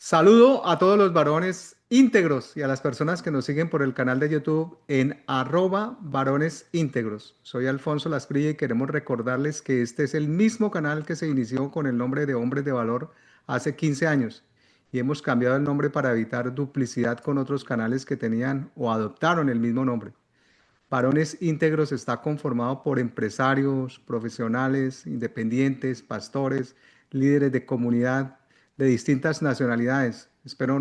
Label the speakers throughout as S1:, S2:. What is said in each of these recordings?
S1: Saludo a todos los varones íntegros y a las personas que nos siguen por el canal de YouTube en @varones íntegros. Soy Alfonso Lasprilla y queremos recordarles que este es el mismo canal que se inició con el nombre de Hombres de Valor hace 15 años y hemos cambiado el nombre para evitar duplicidad con otros canales que tenían o adoptaron el mismo nombre. Varones Íntegros está conformado por empresarios, profesionales, independientes, pastores, líderes de comunidad de distintas nacionalidades. Espero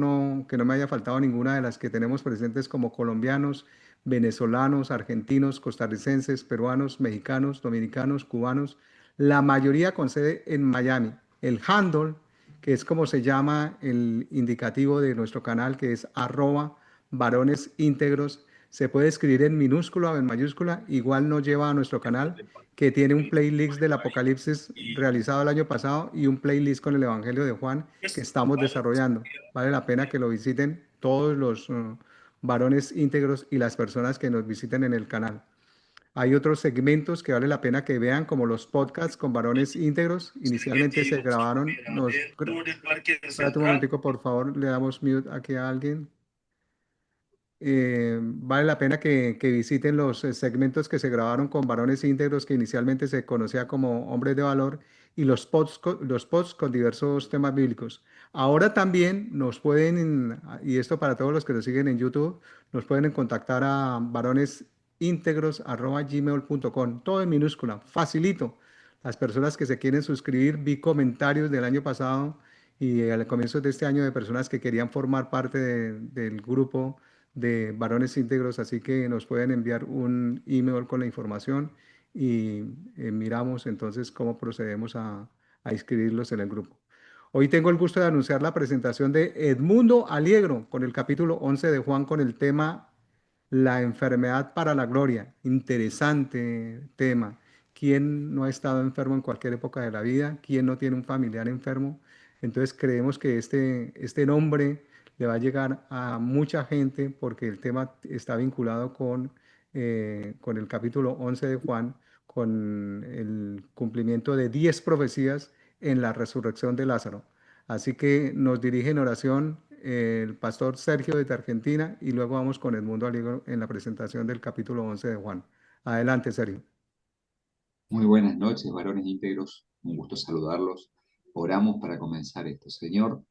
S1: que no me haya faltado ninguna de las que tenemos presentes como colombianos, venezolanos, argentinos, costarricenses, peruanos, mexicanos, dominicanos, cubanos, la mayoría con sede en Miami. El handle, que es como se llama el indicativo de nuestro canal, que es @varones íntegros, se puede escribir en minúscula o en mayúscula, igual nos lleva a nuestro canal que tiene un playlist del Apocalipsis realizado el año pasado y un playlist con el Evangelio de Juan que estamos desarrollando. Vale la pena que lo visiten todos los varones íntegros y las personas que nos visiten en el canal. Hay otros segmentos que vale la pena que vean, como los podcasts con varones íntegros. Inicialmente se grabaron. Espérate un momentico, por favor, le damos mute aquí a alguien. Vale la pena que visiten los segmentos que se grabaron con varones íntegros, que inicialmente se conocía como hombres de valor, y los posts con diversos temas bíblicos. Ahora también nos pueden, y esto para todos los que nos siguen en YouTube, nos pueden contactar a varonesíntegros@gmail.com, todo en minúscula, facilito. Las personas que se quieren suscribir, vi comentarios del año pasado y al comienzo de este año de personas que querían formar parte del grupo de varones íntegros, así que nos pueden enviar un email con la información y miramos entonces cómo procedemos a inscribirlos en el grupo. Hoy tengo el gusto de anunciar la presentación de Edmundo Aliegro con el capítulo 11 de Juan con el tema La enfermedad para la gloria. Interesante tema. ¿Quién no ha estado enfermo en cualquier época de la vida? ¿Quién no tiene un familiar enfermo? Entonces creemos que este nombre le va a llegar a mucha gente porque el tema está vinculado con el capítulo 11 de Juan, con el cumplimiento de 10 profecías en la resurrección de Lázaro. Así que nos dirige en oración el pastor Sergio desde Argentina y luego vamos con Edmundo Aliego en la presentación del capítulo 11 de Juan. Adelante, Sergio.
S2: Muy buenas noches, varones íntegros. Un gusto saludarlos. Oramos para comenzar esto. Señor,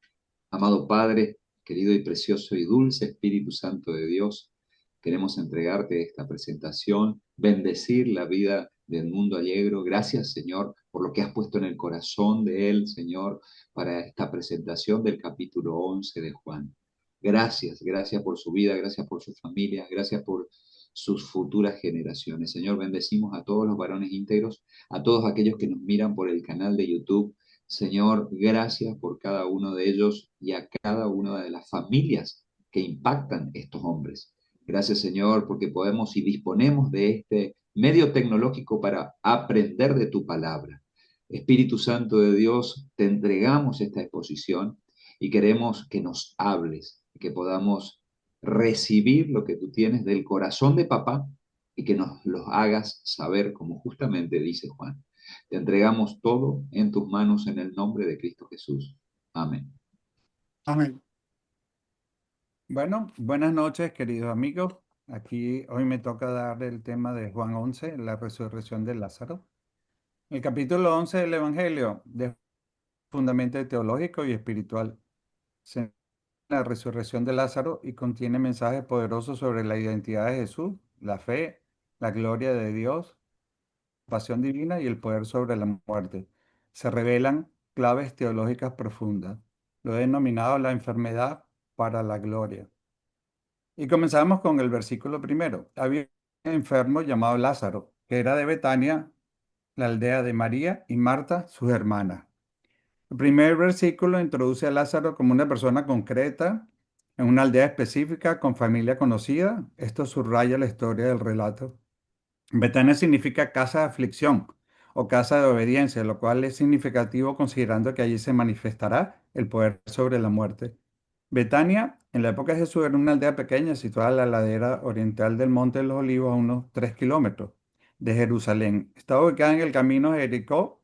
S2: amado Padre, querido y precioso y dulce Espíritu Santo de Dios, queremos entregarte esta presentación, bendecir la vida del mundo allegro. Gracias, Señor, por lo que has puesto en el corazón de él, Señor, para esta presentación del capítulo 11 de Juan. Gracias, gracias por su vida, gracias por su familia, gracias por sus futuras generaciones. Señor, bendecimos a todos los varones íntegros, a todos aquellos que nos miran por el canal de YouTube. Señor, gracias por cada uno de ellos y a cada una de las familias que impactan estos hombres. Gracias, Señor, porque podemos y disponemos de este medio tecnológico para aprender de tu palabra. Espíritu Santo de Dios, te entregamos esta exposición y queremos que nos hables, que podamos recibir lo que tú tienes del corazón de papá y que nos lo hagas saber como justamente dice Juan. Te entregamos todo en tus manos en el nombre de Cristo Jesús. Amén.
S3: Amén. Bueno, buenas noches, queridos amigos. Aquí hoy me toca dar el tema de Juan 11, la resurrección de Lázaro. El capítulo 11 del Evangelio de fundamento teológico y espiritual. Se la resurrección de Lázaro y contiene mensajes poderosos sobre la identidad de Jesús, la fe, la gloria de Dios, la pasión divina y el poder sobre la muerte. Se revelan claves teológicas profundas. Lo he denominado la enfermedad para la gloria. Y comenzamos con el versículo primero. Había un enfermo llamado Lázaro, que era de Betania, la aldea de María y Marta, sus hermanas. El primer versículo introduce a Lázaro como una persona concreta, en una aldea específica, con familia conocida. Esto subraya la historia del relato. Betania significa casa de aflicción o casa de obediencia, lo cual es significativo considerando que allí se manifestará el poder sobre la muerte. Betania, en la época de Jesús, era una aldea pequeña situada en la ladera oriental del Monte de los Olivos, a unos 3 kilómetros de Jerusalén. Estaba ubicada en el camino de Jericó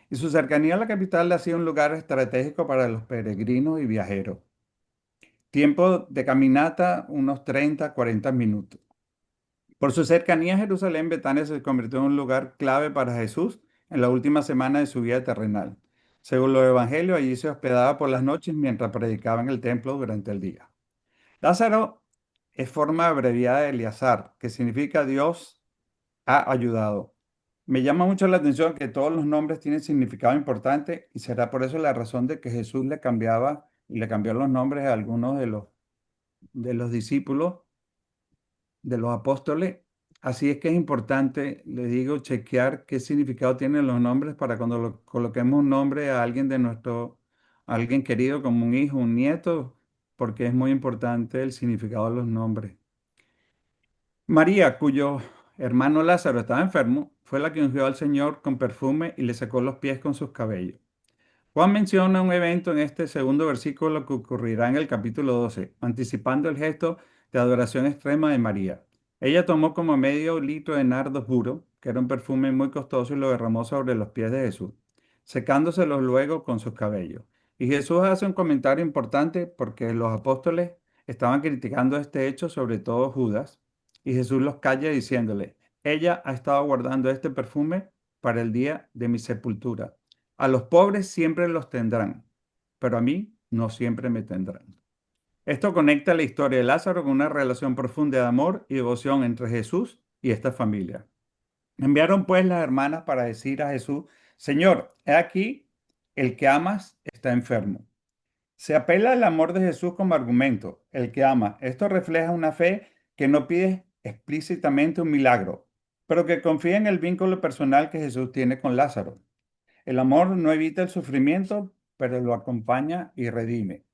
S3: y su cercanía a la capital le hacía un lugar estratégico para los peregrinos y viajeros. Tiempo de caminata, unos 30, 40 minutos. Por su cercanía a Jerusalén, Betania se convirtió en un lugar clave para Jesús en la última semana de su vida terrenal. Según los evangelios, allí se hospedaba por las noches mientras predicaba en el templo durante el día. Lázaro es forma abreviada de Eleazar, que significa Dios ha ayudado. Me llama mucho la atención que todos los nombres tienen significado importante y será por eso la razón de que Jesús le cambiaba y le cambió los nombres a algunos de los discípulos, de los apóstoles. Así es que es importante, le digo, chequear qué significado tienen los nombres para cuando coloquemos un nombre a alguien a alguien querido como un hijo, un nieto, porque es muy importante el significado de los nombres. María, cuyo hermano Lázaro estaba enfermo, fue la que ungió al Señor con perfume y le secó los pies con sus cabellos. Juan menciona un evento en este segundo versículo que ocurrirá en el capítulo 12, anticipando el gesto de adoración extrema de María. Ella tomó como medio litro de nardo puro, que era un perfume muy costoso, y lo derramó sobre los pies de Jesús, secándoselos luego con sus cabellos. Y Jesús hace un comentario importante porque los apóstoles estaban criticando este hecho, sobre todo Judas, y Jesús los calla diciéndole, ella ha estado guardando este perfume para el día de mi sepultura. A los pobres siempre los tendrán, pero a mí no siempre me tendrán. Esto conecta la historia de Lázaro con una relación profunda de amor y devoción entre Jesús y esta familia. Enviaron pues las hermanas para decir a Jesús, Señor, he aquí, el que amas está enfermo. Se apela al amor de Jesús como argumento, el que ama. Esto refleja una fe que no pide explícitamente un milagro, pero que confía en el vínculo personal que Jesús tiene con Lázaro. El amor no evita el sufrimiento, pero lo acompaña y redime.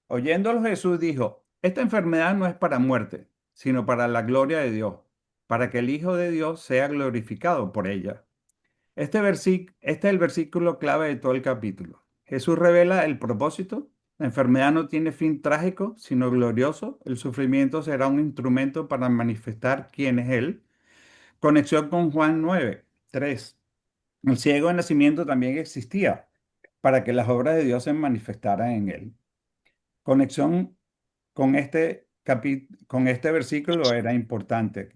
S3: Oyéndolo Jesús dijo, esta enfermedad no es para muerte, sino para la gloria de Dios, para que el Hijo de Dios sea glorificado por ella. Este es el versículo clave de todo el capítulo. Jesús revela el propósito. La enfermedad no tiene fin trágico, sino glorioso. El sufrimiento será un instrumento para manifestar quién es Él. Conexión con Juan 9:3. El ciego de nacimiento también existía para que las obras de Dios se manifestaran en él. Conexión con este versículo era importante.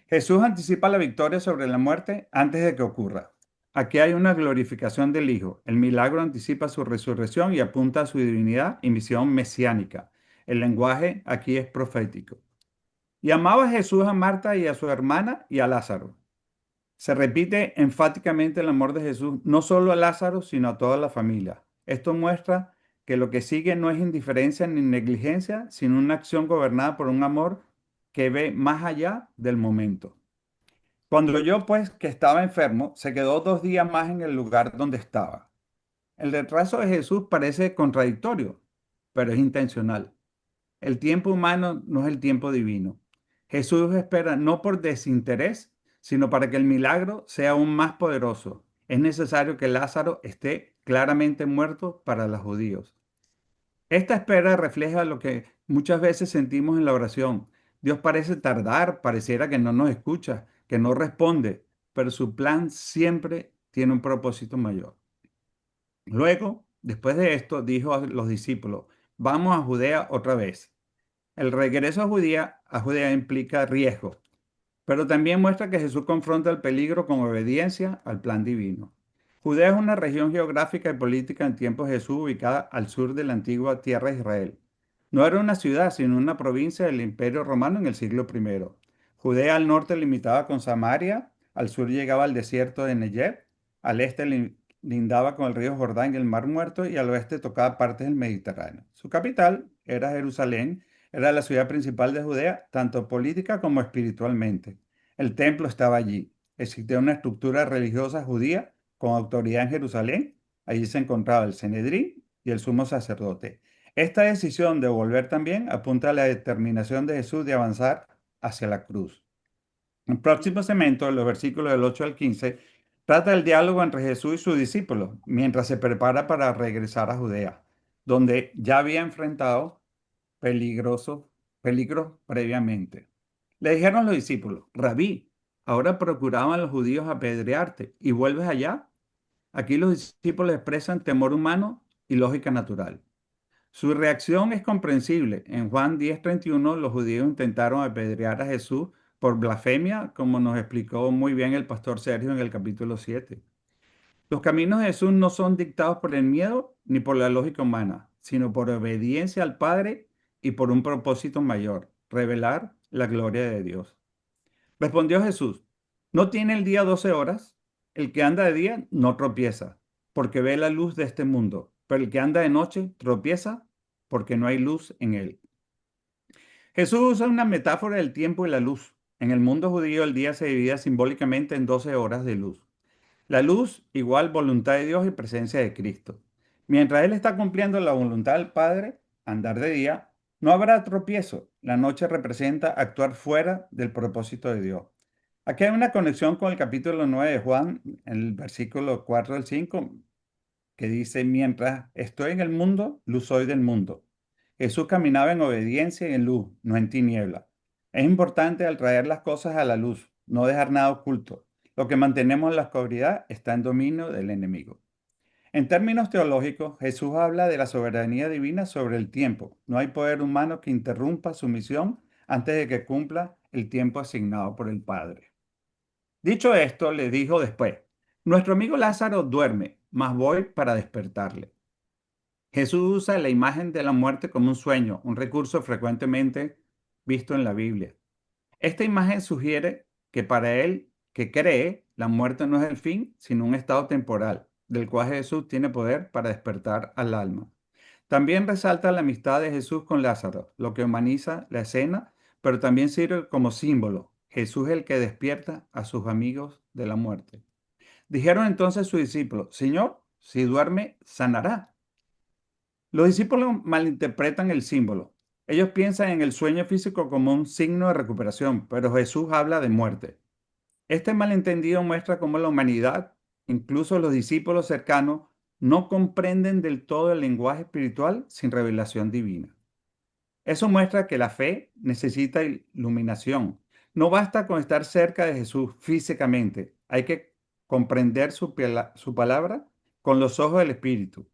S3: Jesús anticipa la victoria sobre la muerte antes de que ocurra. Aquí hay una glorificación del Hijo. El milagro anticipa su resurrección y apunta a su divinidad y misión mesiánica. El lenguaje aquí es profético. Y amaba Jesús a Marta y a su hermana y a Lázaro. Se repite enfáticamente el amor de Jesús no solo a Lázaro, sino a toda la familia. Esto muestra que lo que sigue no es indiferencia ni negligencia, sino una acción gobernada por un amor que ve más allá del momento. Cuando yo, pues, que estaba enfermo, se quedó 2 días más en el lugar donde estaba. El retraso de Jesús parece contradictorio, pero es intencional. El tiempo humano no es el tiempo divino. Jesús espera no por desinterés, sino para que el milagro sea aún más poderoso. Es necesario que Lázaro esté claramente muerto para los judíos. Esta espera refleja lo que muchas veces sentimos en la oración. Dios parece tardar, pareciera que no nos escucha, que no responde, pero su plan siempre tiene un propósito mayor. Luego, después de esto, dijo a los discípulos, vamos a Judea otra vez. El regreso a Judea implica riesgo, pero también muestra que Jesús confronta el peligro con obediencia al plan divino. Judea es una región geográfica y política en tiempos de Jesús ubicada al sur de la antigua tierra de Israel. No era una ciudad, sino una provincia del Imperio Romano en el siglo I. Judea al norte limitaba con Samaria, al sur llegaba al desierto de Negev, al este lindaba con el río Jordán y el Mar Muerto y al oeste tocaba partes del Mediterráneo. Su capital era Jerusalén, era la ciudad principal de Judea, tanto política como espiritualmente. El templo estaba allí. Existía una estructura religiosa judía con autoridad en Jerusalén. Allí se encontraba el Sanedrín y el sumo sacerdote. Esta decisión de volver también apunta a la determinación de Jesús de avanzar hacia la cruz. El próximo segmento, los versículos del 8 al 15, trata el diálogo entre Jesús y sus discípulos mientras se prepara para regresar a Judea, donde ya había enfrentado peligros previamente. Le dijeron los discípulos, Rabí, ahora procuraban los judíos apedrearte y vuelves allá. Aquí los discípulos expresan temor humano y lógica natural. Su reacción es comprensible. En Juan 10:31, los judíos intentaron apedrear a Jesús por blasfemia, como nos explicó muy bien el pastor Sergio en el capítulo 7. Los caminos de Jesús no son dictados por el miedo ni por la lógica humana, sino por obediencia al Padre y por un propósito mayor, revelar la gloria de Dios. Respondió Jesús, ¿no tiene el día 12 horas? El que anda de día no tropieza, porque ve la luz de este mundo, pero el que anda de noche tropieza porque no hay luz en él. Jesús usa una metáfora del tiempo y la luz. En el mundo judío el día se divide simbólicamente en 12 horas de luz. La luz igual voluntad de Dios y presencia de Cristo. Mientras Él está cumpliendo la voluntad del Padre, andar de día, no habrá tropiezo. La noche representa actuar fuera del propósito de Dios. Aquí hay una conexión con el capítulo 9 de Juan, en el versículo 4 al 5, que dice, mientras estoy en el mundo, luz soy del mundo. Jesús caminaba en obediencia y en luz, no en tiniebla. Es importante al traer las cosas a la luz, no dejar nada oculto. Lo que mantenemos en la oscuridad está en dominio del enemigo. En términos teológicos, Jesús habla de la soberanía divina sobre el tiempo. No hay poder humano que interrumpa su misión antes de que cumpla el tiempo asignado por el Padre. Dicho esto, le dijo después, nuestro amigo Lázaro duerme, mas voy para despertarle. Jesús usa la imagen de la muerte como un sueño, un recurso frecuentemente visto en la Biblia. Esta imagen sugiere que para él, que cree, la muerte no es el fin, sino un estado temporal, del cual Jesús tiene poder para despertar al alma. También resalta la amistad de Jesús con Lázaro, lo que humaniza la escena, pero también sirve como símbolo. Jesús es el que despierta a sus amigos de la muerte. Dijeron entonces sus discípulos, Señor, si duerme, sanará. Los discípulos malinterpretan el símbolo. Ellos piensan en el sueño físico como un signo de recuperación, pero Jesús habla de muerte. Este malentendido muestra cómo la humanidad, incluso los discípulos cercanos, no comprenden del todo el lenguaje espiritual sin revelación divina. Eso muestra que la fe necesita iluminación. No basta con estar cerca de Jesús físicamente, hay que comprender su palabra con los ojos del Espíritu.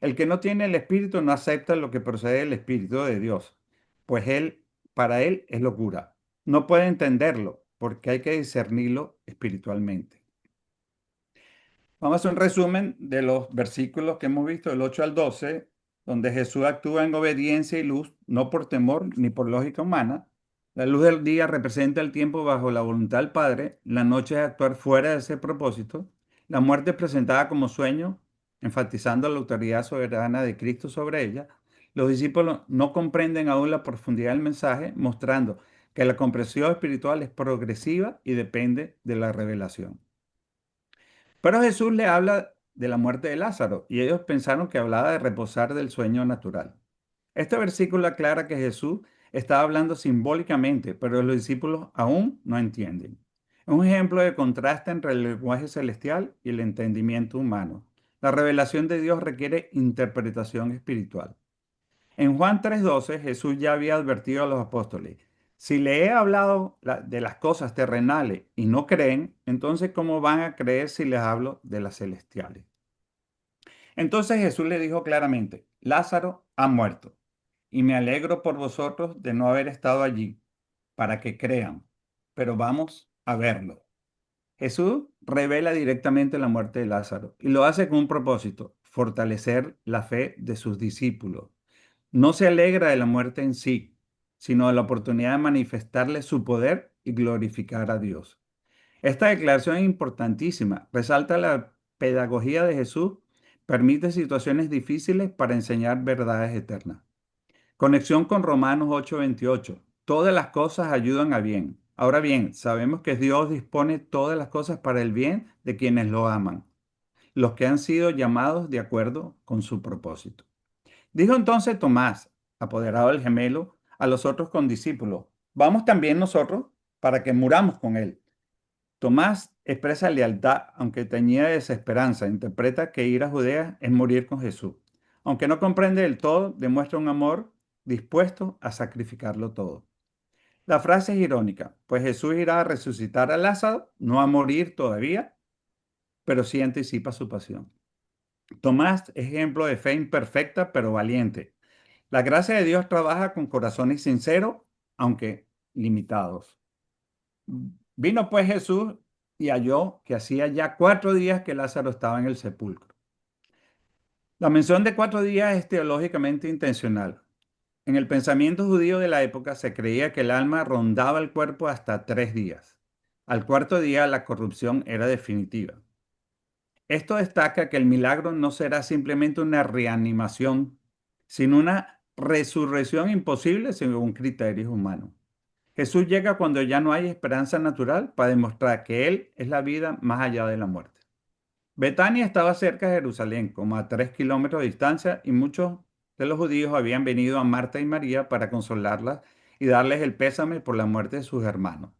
S3: El que no tiene el Espíritu no acepta lo que procede del Espíritu de Dios, pues para él es locura. No puede entenderlo porque hay que discernirlo espiritualmente. Vamos a hacer un resumen de los versículos que hemos visto, del 8 al 12, donde Jesús actúa en obediencia y luz, no por temor ni por lógica humana. La luz del día representa el tiempo bajo la voluntad del Padre, la noche es actuar fuera de ese propósito, la muerte es presentada como sueño, enfatizando la autoridad soberana de Cristo sobre ella. Los discípulos no comprenden aún la profundidad del mensaje, mostrando que la comprensión espiritual es progresiva y depende de la revelación. Pero Jesús le habla de la muerte de Lázaro y ellos pensaron que hablaba de reposar del sueño natural. Este versículo aclara que Jesús estaba hablando simbólicamente, pero los discípulos aún no entienden. Es un ejemplo de contraste entre el lenguaje celestial y el entendimiento humano. La revelación de Dios requiere interpretación espiritual. En Juan 3:12, Jesús ya había advertido a los apóstoles, si le he hablado de las cosas terrenales y no creen, entonces ¿cómo van a creer si les hablo de las celestiales? Entonces Jesús le dijo claramente, Lázaro ha muerto, y me alegro por vosotros de no haber estado allí, para que crean, pero vamos a verlo. Jesús revela directamente la muerte de Lázaro y lo hace con un propósito, fortalecer la fe de sus discípulos. No se alegra de la muerte en sí, sino de la oportunidad de manifestarle su poder y glorificar a Dios. Esta declaración es importantísima. Resalta la pedagogía de Jesús, permite situaciones difíciles para enseñar verdades eternas. Conexión con Romanos 8:28. Todas las cosas ayudan a bien. Ahora bien, sabemos que Dios dispone todas las cosas para el bien de quienes lo aman, los que han sido llamados de acuerdo con su propósito. Dijo entonces Tomás, apoderado del gemelo, a los otros condiscípulos, vamos también nosotros para que muramos con él. Tomás expresa lealtad, aunque tenía desesperanza, interpreta que ir a Judea es morir con Jesús. Aunque no comprende del todo, demuestra un amor dispuesto a sacrificarlo todo. La frase es irónica, pues Jesús irá a resucitar a Lázaro, no a morir todavía, pero sí anticipa su pasión. Tomás es ejemplo de fe imperfecta pero valiente. La gracia de Dios trabaja con corazones sinceros, aunque limitados. Vino pues Jesús y halló que hacía ya 4 días que Lázaro estaba en el sepulcro. La mención de 4 días es teológicamente intencional. En el pensamiento judío de la época se creía que el alma rondaba el cuerpo hasta 3 días. Al cuarto día la corrupción era definitiva. Esto destaca que el milagro no será simplemente una reanimación, sino una resurrección imposible según criterios humanos. Jesús llega cuando ya no hay esperanza natural para demostrar que Él es la vida más allá de la muerte. Betania estaba cerca de Jerusalén, como a 3 kilómetros de distancia, y muchos de los judíos habían venido a Marta y María para consolarlas y darles el pésame por la muerte de sus hermanos.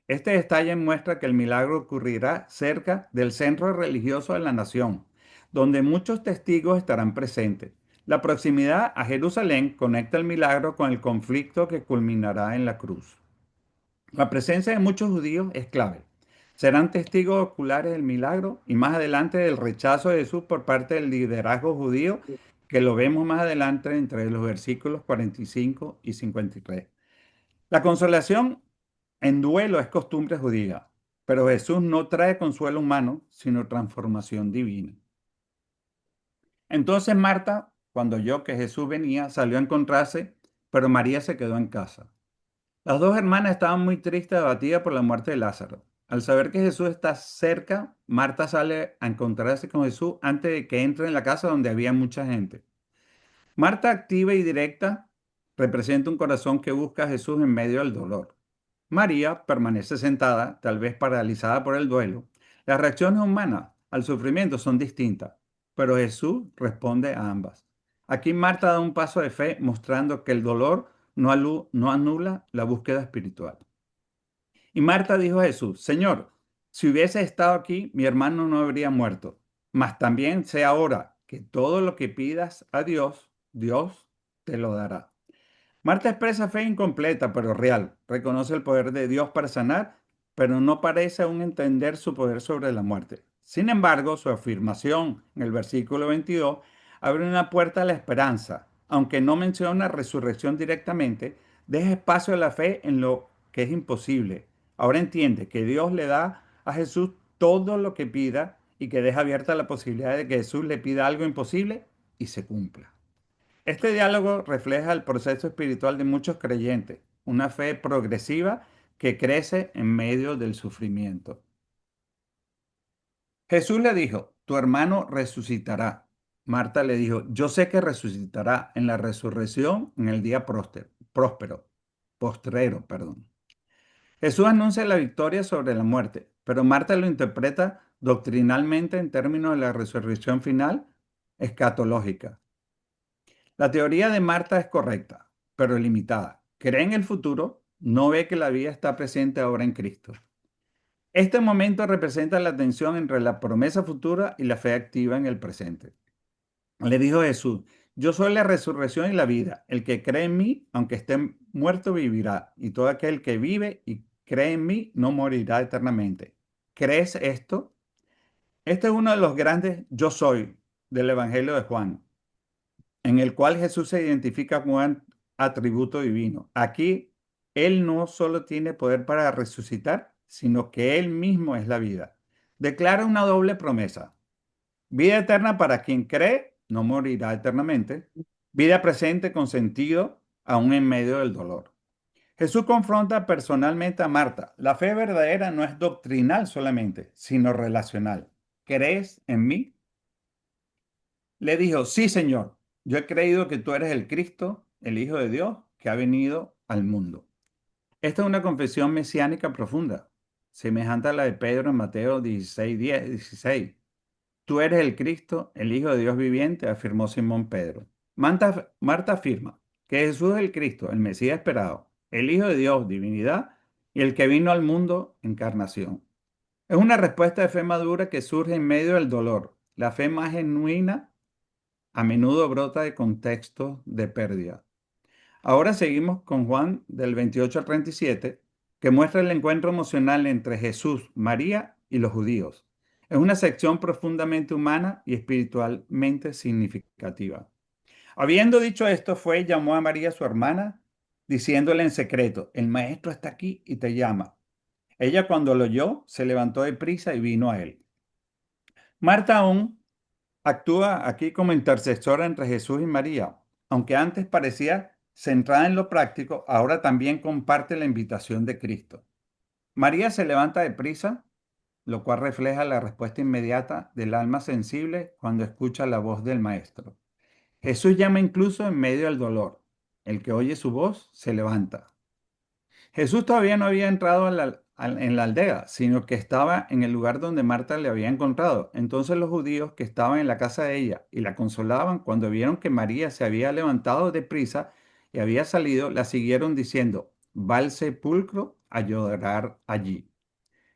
S3: Este detalle muestra que el milagro ocurrirá cerca del centro religioso de la nación, donde muchos testigos estarán presentes. La proximidad a Jerusalén conecta el milagro con el conflicto que culminará en la cruz. La presencia de muchos judíos es clave. Serán testigos oculares del milagro y más adelante del rechazo de Jesús por parte del liderazgo judío, que lo vemos más adelante entre los versículos 45 y 53. La consolación en duelo es costumbre judía, pero Jesús no trae consuelo humano, sino transformación divina. Entonces Marta, cuando oyó que Jesús venía, salió a encontrarse, pero María se quedó en casa. Las dos hermanas estaban muy tristes, abatidas por la muerte de Lázaro. Al saber que Jesús está cerca, Marta sale a encontrarse con Jesús antes de que entre en la casa donde había mucha gente. Marta, activa y directa, representa un corazón que busca a Jesús en medio del dolor. María permanece sentada, tal vez paralizada por el duelo. Las reacciones humanas al sufrimiento son distintas, pero Jesús responde a ambas. Aquí Marta da un paso de fe mostrando que el dolor no anula la búsqueda espiritual. Y Marta dijo a Jesús: Señor, si hubiese estado aquí, mi hermano no habría muerto. Mas también sé ahora que todo lo que pidas a Dios, Dios te lo dará. Marta expresa fe incompleta, pero real. Reconoce el poder de Dios para sanar, pero no parece aún entender su poder sobre la muerte. Sin embargo, su afirmación en el versículo 22 abre una puerta a la esperanza. Aunque no menciona resurrección directamente, deja espacio a la fe en lo que es imposible. Ahora entiende que Dios le da a Jesús todo lo que pida y que deja abierta la posibilidad de que Jesús le pida algo imposible y se cumpla. Este diálogo refleja el proceso espiritual de muchos creyentes, una fe progresiva que crece en medio del sufrimiento. Jesús le dijo: tu hermano resucitará. Marta le dijo: yo sé que resucitará en la resurrección en el día postrero, perdón. Jesús anuncia la victoria sobre la muerte, pero Marta lo interpreta doctrinalmente en términos de la resurrección final escatológica. La teoría de Marta es correcta, pero limitada. Cree en el futuro, no ve que la vida está presente ahora en Cristo. Este momento representa la tensión entre la promesa futura y la fe activa en el presente. Le dijo Jesús: yo soy la resurrección y la vida. El que cree en mí, aunque esté muerto, vivirá. Y todo aquel que vive y cree en mí no morirá eternamente. ¿Crees esto? Este es uno de los grandes yo soy del Evangelio de Juan, en el cual Jesús se identifica con un atributo divino. Aquí, Él no solo tiene poder para resucitar, sino que Él mismo es la vida. Declara una doble promesa: vida eterna para quien cree, no morirá eternamente; vida presente con sentido, aún en medio del dolor. Jesús confronta personalmente a Marta. La fe verdadera no es doctrinal solamente, sino relacional. ¿Crees en mí? Le dijo: sí, Señor, yo he creído que tú eres el Cristo, el Hijo de Dios, que ha venido al mundo. Esta es una confesión mesiánica profunda, semejante a la de Pedro en Mateo 16. Tú eres el Cristo, el Hijo de Dios viviente, afirmó Simón Pedro. Marta afirma que Jesús es el Cristo, el Mesías esperado, el Hijo de Dios, divinidad, y el que vino al mundo, encarnación. Es una respuesta de fe madura que surge en medio del dolor. La fe más genuina a menudo brota de contextos de pérdida. Ahora seguimos con Juan del 28 al 37, que muestra el encuentro emocional entre Jesús, María y los judíos. Es una sección profundamente humana y espiritualmente significativa. Habiendo dicho esto, fue y llamó a María, su hermana, diciéndole en secreto, el maestro está aquí y te llama. Ella cuando lo oyó, se levantó de prisa y vino a él. Marta aún actúa aquí como intercesora entre Jesús y María. Aunque antes parecía centrada en lo práctico, ahora también comparte la invitación de Cristo. María se levanta de prisa, lo cual refleja la respuesta inmediata del alma sensible cuando escucha la voz del Maestro. Jesús llama incluso en medio del dolor. El que oye su voz se levanta. Jesús todavía no había entrado en la aldea, sino que estaba en el lugar donde Marta le había encontrado. Entonces los judíos que estaban en la casa de ella y la consolaban, cuando vieron que María se había levantado de prisa y había salido, la siguieron diciendo, va al sepulcro a llorar allí.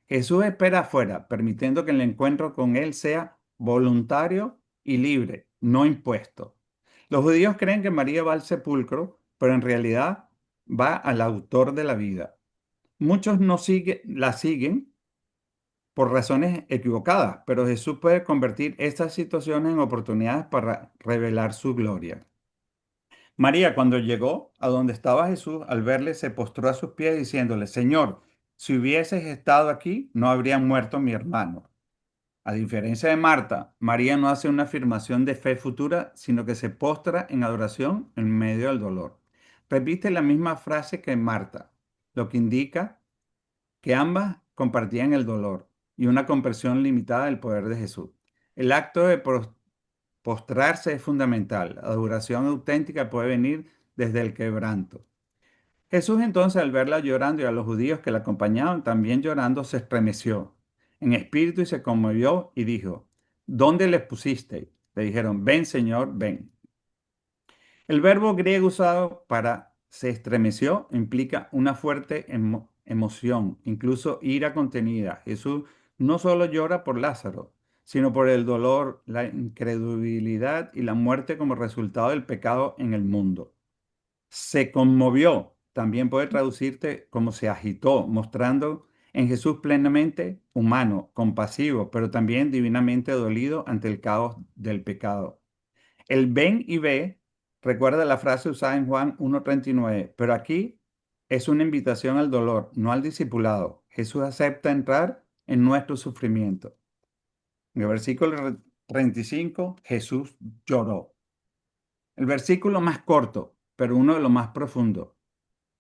S3: Jesús espera afuera, permitiendo que el encuentro con Él sea voluntario y libre, no impuesto. Los judíos creen que María va al sepulcro, pero en realidad va al autor de la vida. Muchos no la siguen por razones equivocadas, pero Jesús puede convertir estas situaciones en oportunidades para revelar su gloria. María, cuando llegó a donde estaba Jesús, al verle, se postró a sus pies diciéndole, Señor, si hubieses estado aquí, no habría muerto mi hermano. A diferencia de Marta, María no hace una afirmación de fe futura, sino que se postra en adoración en medio del dolor. Repite la misma frase que Marta, lo que indica que ambas compartían el dolor y una comprensión limitada del poder de Jesús. El acto de postrarse es fundamental. La adoración auténtica puede venir desde el quebranto. Jesús entonces al verla llorando y a los judíos que la acompañaban también llorando, se estremeció en espíritu y se conmovió y dijo, ¿dónde les pusiste? Le dijeron, ven Señor, ven. El verbo griego usado para se estremeció implica una fuerte emoción, incluso ira contenida. Jesús no solo llora por Lázaro, sino por el dolor, la incredulidad y la muerte como resultado del pecado en el mundo. Se conmovió, también puede traducirte como se agitó, mostrando en Jesús plenamente humano, compasivo, pero también divinamente dolido ante el caos del pecado. El ven y ve recuerda la frase usada en Juan 1:39, pero aquí es una invitación al dolor, no al discipulado. Jesús acepta entrar en nuestro sufrimiento. En el versículo 35, Jesús lloró. El versículo más corto, pero uno de los más profundos.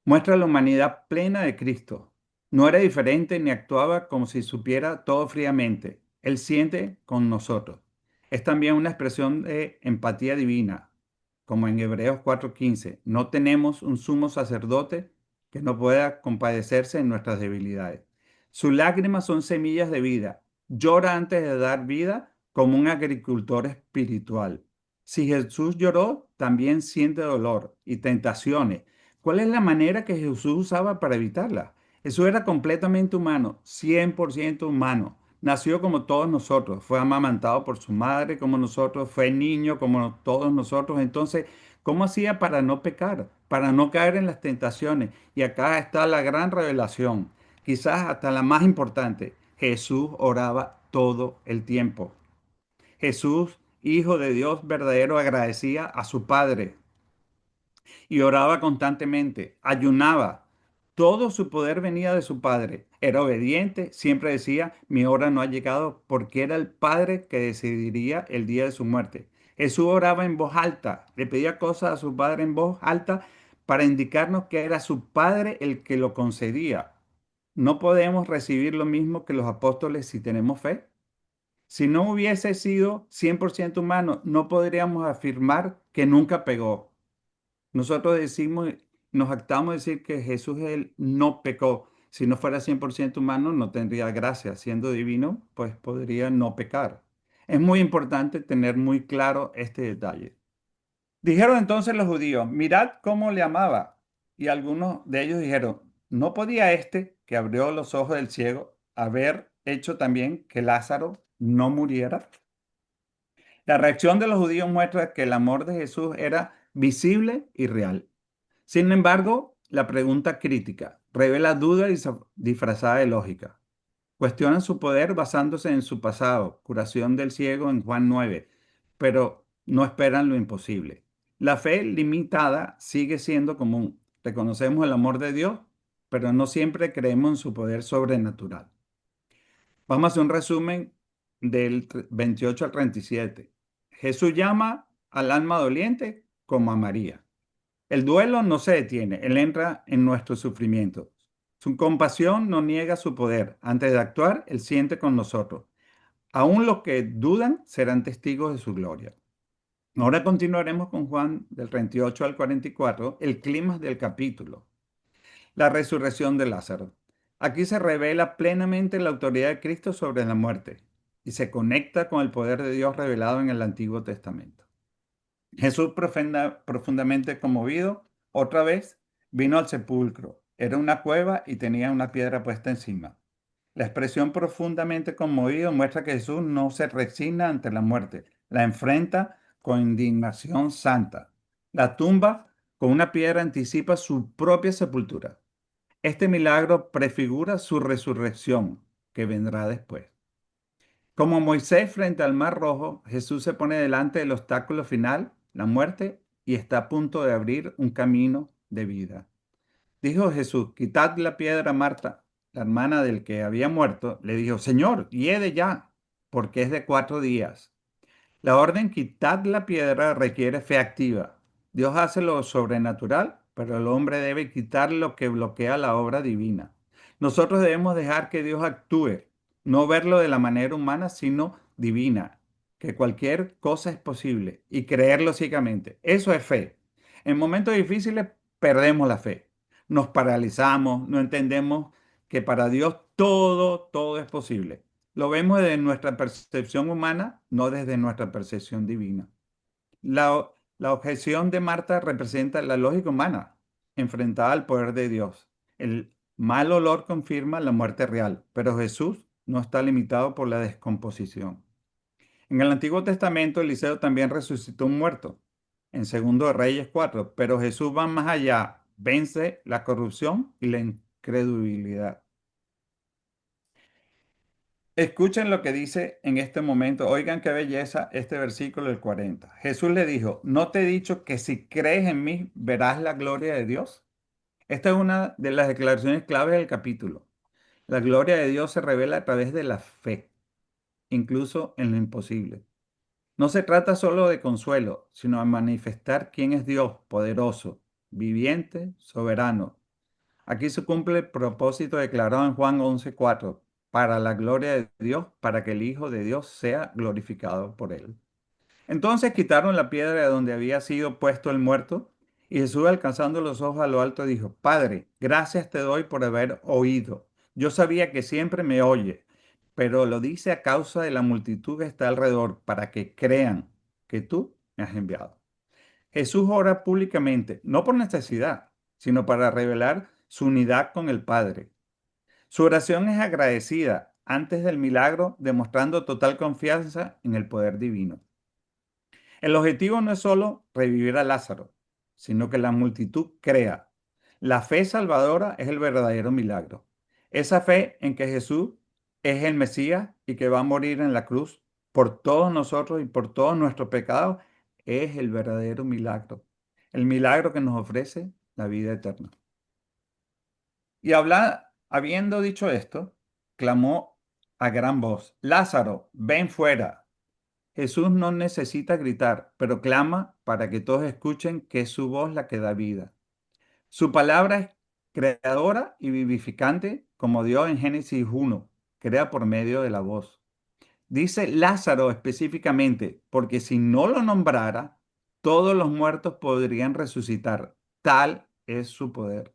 S3: Muestra la humanidad plena de Cristo. No era diferente ni actuaba como si supiera todo fríamente. Él siente con nosotros. Es también una expresión de empatía divina, como en Hebreos 4:15. No tenemos un sumo sacerdote que no pueda compadecerse en nuestras debilidades. Sus lágrimas son semillas de vida. Llora antes de dar vida como un agricultor espiritual. Si Jesús lloró, también siente dolor y tentaciones. ¿Cuál es la manera que Jesús usaba para evitarla? Jesús era completamente humano, 100% humano. Nació como todos nosotros, fue amamantado por su madre como nosotros, fue niño como todos nosotros. Entonces, ¿cómo hacía para no pecar, para no caer en las tentaciones? Y acá está la gran revelación, quizás hasta la más importante. Jesús oraba todo el tiempo. Jesús, Hijo de Dios verdadero, agradecía a su Padre y oraba constantemente, ayunaba. Todo su poder venía de su Padre. Era obediente, siempre decía, mi hora no ha llegado, porque era el Padre que decidiría el día de su muerte. Jesús oraba en voz alta, le pedía cosas a su Padre en voz alta para indicarnos que era su Padre el que lo concedía. No podemos recibir lo mismo que los apóstoles si tenemos fe. Si no hubiese sido 100% humano, no podríamos afirmar que nunca pegó. Nosotros decimos, nos actamos de decir que Jesús él no pecó. Si no fuera 100% humano, no tendría gracia. Siendo divino, pues podría no pecar. Es muy importante tener muy claro este detalle. Dijeron entonces los judíos, mirad cómo le amaba. Y algunos de ellos dijeron, ¿no podía este que abrió los ojos del ciego haber hecho también que Lázaro no muriera? La reacción de los judíos muestra que el amor de Jesús era visible y real. Sin embargo, la pregunta crítica revela duda disfrazada de lógica. Cuestionan su poder basándose en su pasado, curación del ciego en Juan 9, pero no esperan lo imposible. La fe limitada sigue siendo común. Reconocemos el amor de Dios, pero no siempre creemos en su poder sobrenatural. Vamos a hacer un resumen del 28 al 37. Jesús llama al alma doliente como a María. El duelo no se detiene, Él entra en nuestro sufrimiento. Su compasión no niega su poder. Antes de actuar, Él siente con nosotros. Aún los que dudan serán testigos de su gloria. Ahora continuaremos con Juan del 38 al 44, el clima del capítulo, la resurrección de Lázaro. Aquí se revela plenamente la autoridad de Cristo sobre la muerte y se conecta con el poder de Dios revelado en el Antiguo Testamento. Jesús profundamente conmovido, otra vez vino al sepulcro. Era una cueva y tenía una piedra puesta encima. La expresión profundamente conmovido muestra que Jesús no se resigna ante la muerte, la enfrenta con indignación santa. La tumba con una piedra anticipa su propia sepultura. Este milagro prefigura su resurrección, que vendrá después. Como Moisés frente al Mar Rojo, Jesús se pone delante del obstáculo final, la muerte, y está a punto de abrir un camino de vida. Dijo Jesús: quitad la piedra. Marta, la hermana del que había muerto, le dijo: Señor, hiede ya, porque es de 4 días. La orden quitad la piedra requiere fe activa. Dios hace lo sobrenatural, pero el hombre debe quitar lo que bloquea la obra divina. Nosotros debemos dejar que Dios actúe, no verlo de la manera humana, sino divina, que cualquier cosa es posible y creerlo ciegamente. Eso es fe. En momentos difíciles perdemos la fe, nos paralizamos, no entendemos que para Dios todo es posible. Lo vemos desde nuestra percepción humana, no desde nuestra percepción divina. La objeción de Marta representa la lógica humana enfrentada al poder de Dios. El mal olor confirma la muerte real, pero Jesús no está limitado por la descomposición. En el Antiguo Testamento, Eliseo también resucitó un muerto, en 2 Reyes 4, pero Jesús va más allá, vence la corrupción y la incredulidad. Escuchen lo que dice en este momento. Oigan qué belleza este versículo del 40. Jesús le dijo: ¿no te he dicho que si crees en mí verás la gloria de Dios? Esta es una de las declaraciones claves del capítulo. La gloria de Dios se revela a través de la fe, incluso en lo imposible. No se trata solo de consuelo, sino de manifestar quién es Dios, poderoso, viviente, soberano. Aquí se cumple el propósito declarado en Juan 11:4, para la gloria de Dios, para que el Hijo de Dios sea glorificado por él. Entonces quitaron la piedra de donde había sido puesto el muerto, y Jesús, alcanzando los ojos a lo alto, dijo: Padre, gracias te doy por haber oído. Yo sabía que siempre me oye, pero lo dice a causa de la multitud que está alrededor, para que crean que tú me has enviado. Jesús ora públicamente, no por necesidad, sino para revelar su unidad con el Padre. Su oración es agradecida antes del milagro, demostrando total confianza en el poder divino. El objetivo no es solo revivir a Lázaro, sino que la multitud crea. La fe salvadora es el verdadero milagro. Esa fe en que Jesús es el Mesías y que va a morir en la cruz por todos nosotros y por todos nuestros pecados es el verdadero milagro. El milagro que nos ofrece la vida eterna. Y habiendo dicho esto, clamó a gran voz: Lázaro, ven fuera. Jesús no necesita gritar, pero clama para que todos escuchen que es su voz la que da vida. Su palabra es creadora y vivificante, como Dios en Génesis 1 crea por medio de la voz. Dice Lázaro específicamente, porque si no lo nombrara, todos los muertos podrían resucitar. Tal es su poder.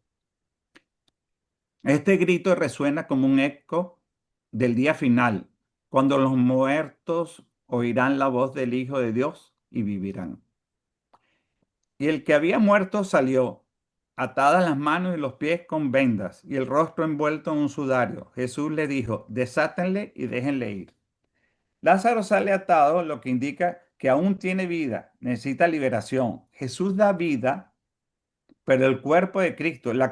S3: Este grito resuena como un eco del día final, cuando los muertos oirán la voz del Hijo de Dios y vivirán. Y el que había muerto salió, atadas las manos y los pies con vendas y el rostro envuelto en un sudario. Jesús le dijo: desátenle y déjenle ir. Lázaro sale atado, lo que indica que aún tiene vida, necesita liberación. Jesús da vida, pero el cuerpo de Cristo, la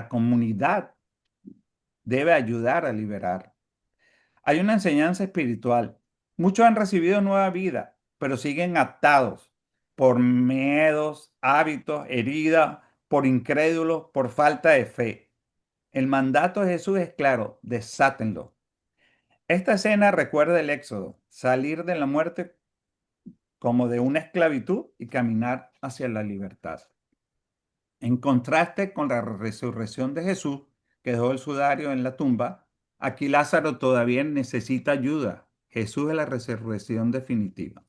S3: comunidad, debe ayudar a liberar. Hay una enseñanza espiritual. Muchos han recibido nueva vida, pero siguen atados. por miedos, hábitos, heridas, por incrédulos, por falta de fe. El mandato de Jesús es claro, desátenlo. Esta escena recuerda el Éxodo, salir de la muerte como de una esclavitud y caminar hacia la libertad. En contraste con la resurrección de Jesús, que dejó el sudario en la tumba, aquí Lázaro todavía necesita ayuda. Jesús es la resurrección definitiva.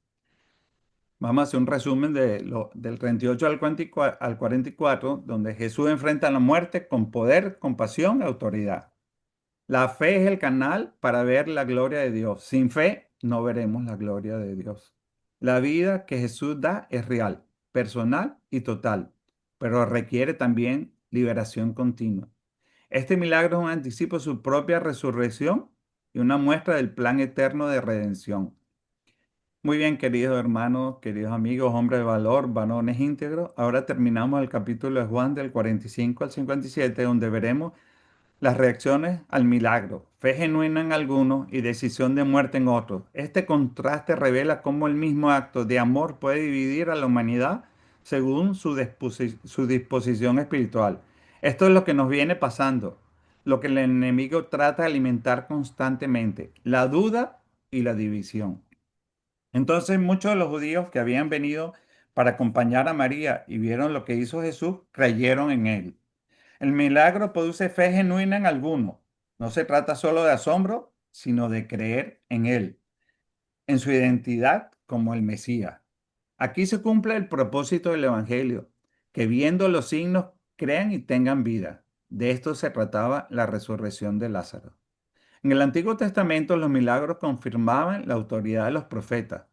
S3: Vamos a hacer un resumen del 38 al 44, donde Jesús enfrenta la muerte con poder, compasión y autoridad. La fe es el canal para ver la gloria de Dios. Sin fe no veremos la gloria de Dios. La vida que Jesús da es real, personal y total, pero requiere también liberación continua. Este milagro es un anticipo de su propia resurrección y una muestra del plan eterno de redención. Muy bien, queridos hermanos, queridos amigos, hombres de valor, varones íntegros. Ahora terminamos el capítulo de Juan del 45 al 57, donde veremos las reacciones al milagro, fe genuina en algunos y decisión de muerte en otros. Este contraste revela cómo el mismo acto de amor puede dividir a la humanidad según su disposición espiritual. Esto es lo que nos viene pasando, lo que el enemigo trata de alimentar constantemente, la duda y la división. Entonces muchos de los judíos que habían venido para acompañar a María y vieron lo que hizo Jesús, creyeron en él. El milagro produce fe genuina en alguno. No se trata solo de asombro, sino de creer en Él, en su identidad como el Mesías. Aquí se cumple el propósito del Evangelio, que viendo los signos crean y tengan vida. De esto se trataba la resurrección de Lázaro. En el Antiguo Testamento los milagros confirmaban la autoridad de los profetas.